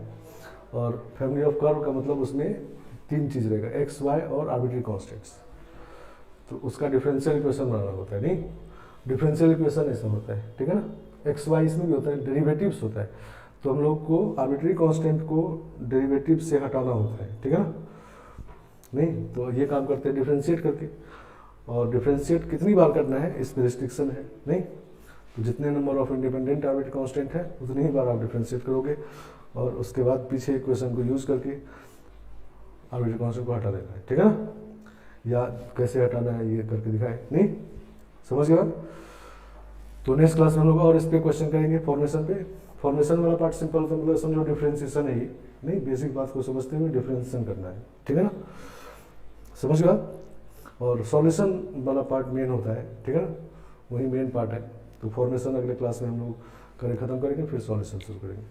और फैमिली ऑफ कर्व का मतलब उसमें तीन चीज़ रहेगा, एक्स वाई और आर्बिट्रेरी कॉन्स्टेंट्स। तो उसका डिफरेंशियल इक्वेशन बनाना होता है, नहीं। डिफरेंशियल इक्वेशन ऐसा होता है, ठीक है ना। एक्स वाई इसमें भी होता है, डेरिवेटिव्स होता है, तो हम लोग को आर्बिट्रेरी कांस्टेंट को डेरिवेटिव से हटाना होता है, ठीक है ना। नहीं, तो ये काम करते हैं डिफरेंशिएट करके, और डिफरेंशिएट कितनी बार करना है इस पर रिस्ट्रिक्शन है, नहीं। तो जितने number of independent arbitrary constant है उतनी ही बार आप डिफरेंशिएट करोगे, और उसके बाद पीछे इक्वेशन को यूज करके आर्बिट्रेरी कांस्टेंट को हटा देना है, ठीक है ना। या कैसे हटाना है ये करके दिखाए, नहीं, समझ गए। तो नेक्स्ट क्लास में हम लोग और इस पे क्वेश्चन करेंगे फॉर्मेशन पे। फॉर्मेशन वाला पार्ट सिंपल, तो मतलब समझो डिफरेंशिएशन है ये, नहीं, बेसिक बात को समझते हुए डिफरेंशिएशन करना है, ठीक है ना, समझ गया। और सॉल्यूशन वाला पार्ट मेन होता है, ठीक है ना, वही मेन पार्ट है। तो फॉर्मेशन अगले क्लास में हम लोग खत्म करेंगे, फिर सॉल्यूशन शुरू करेंगे।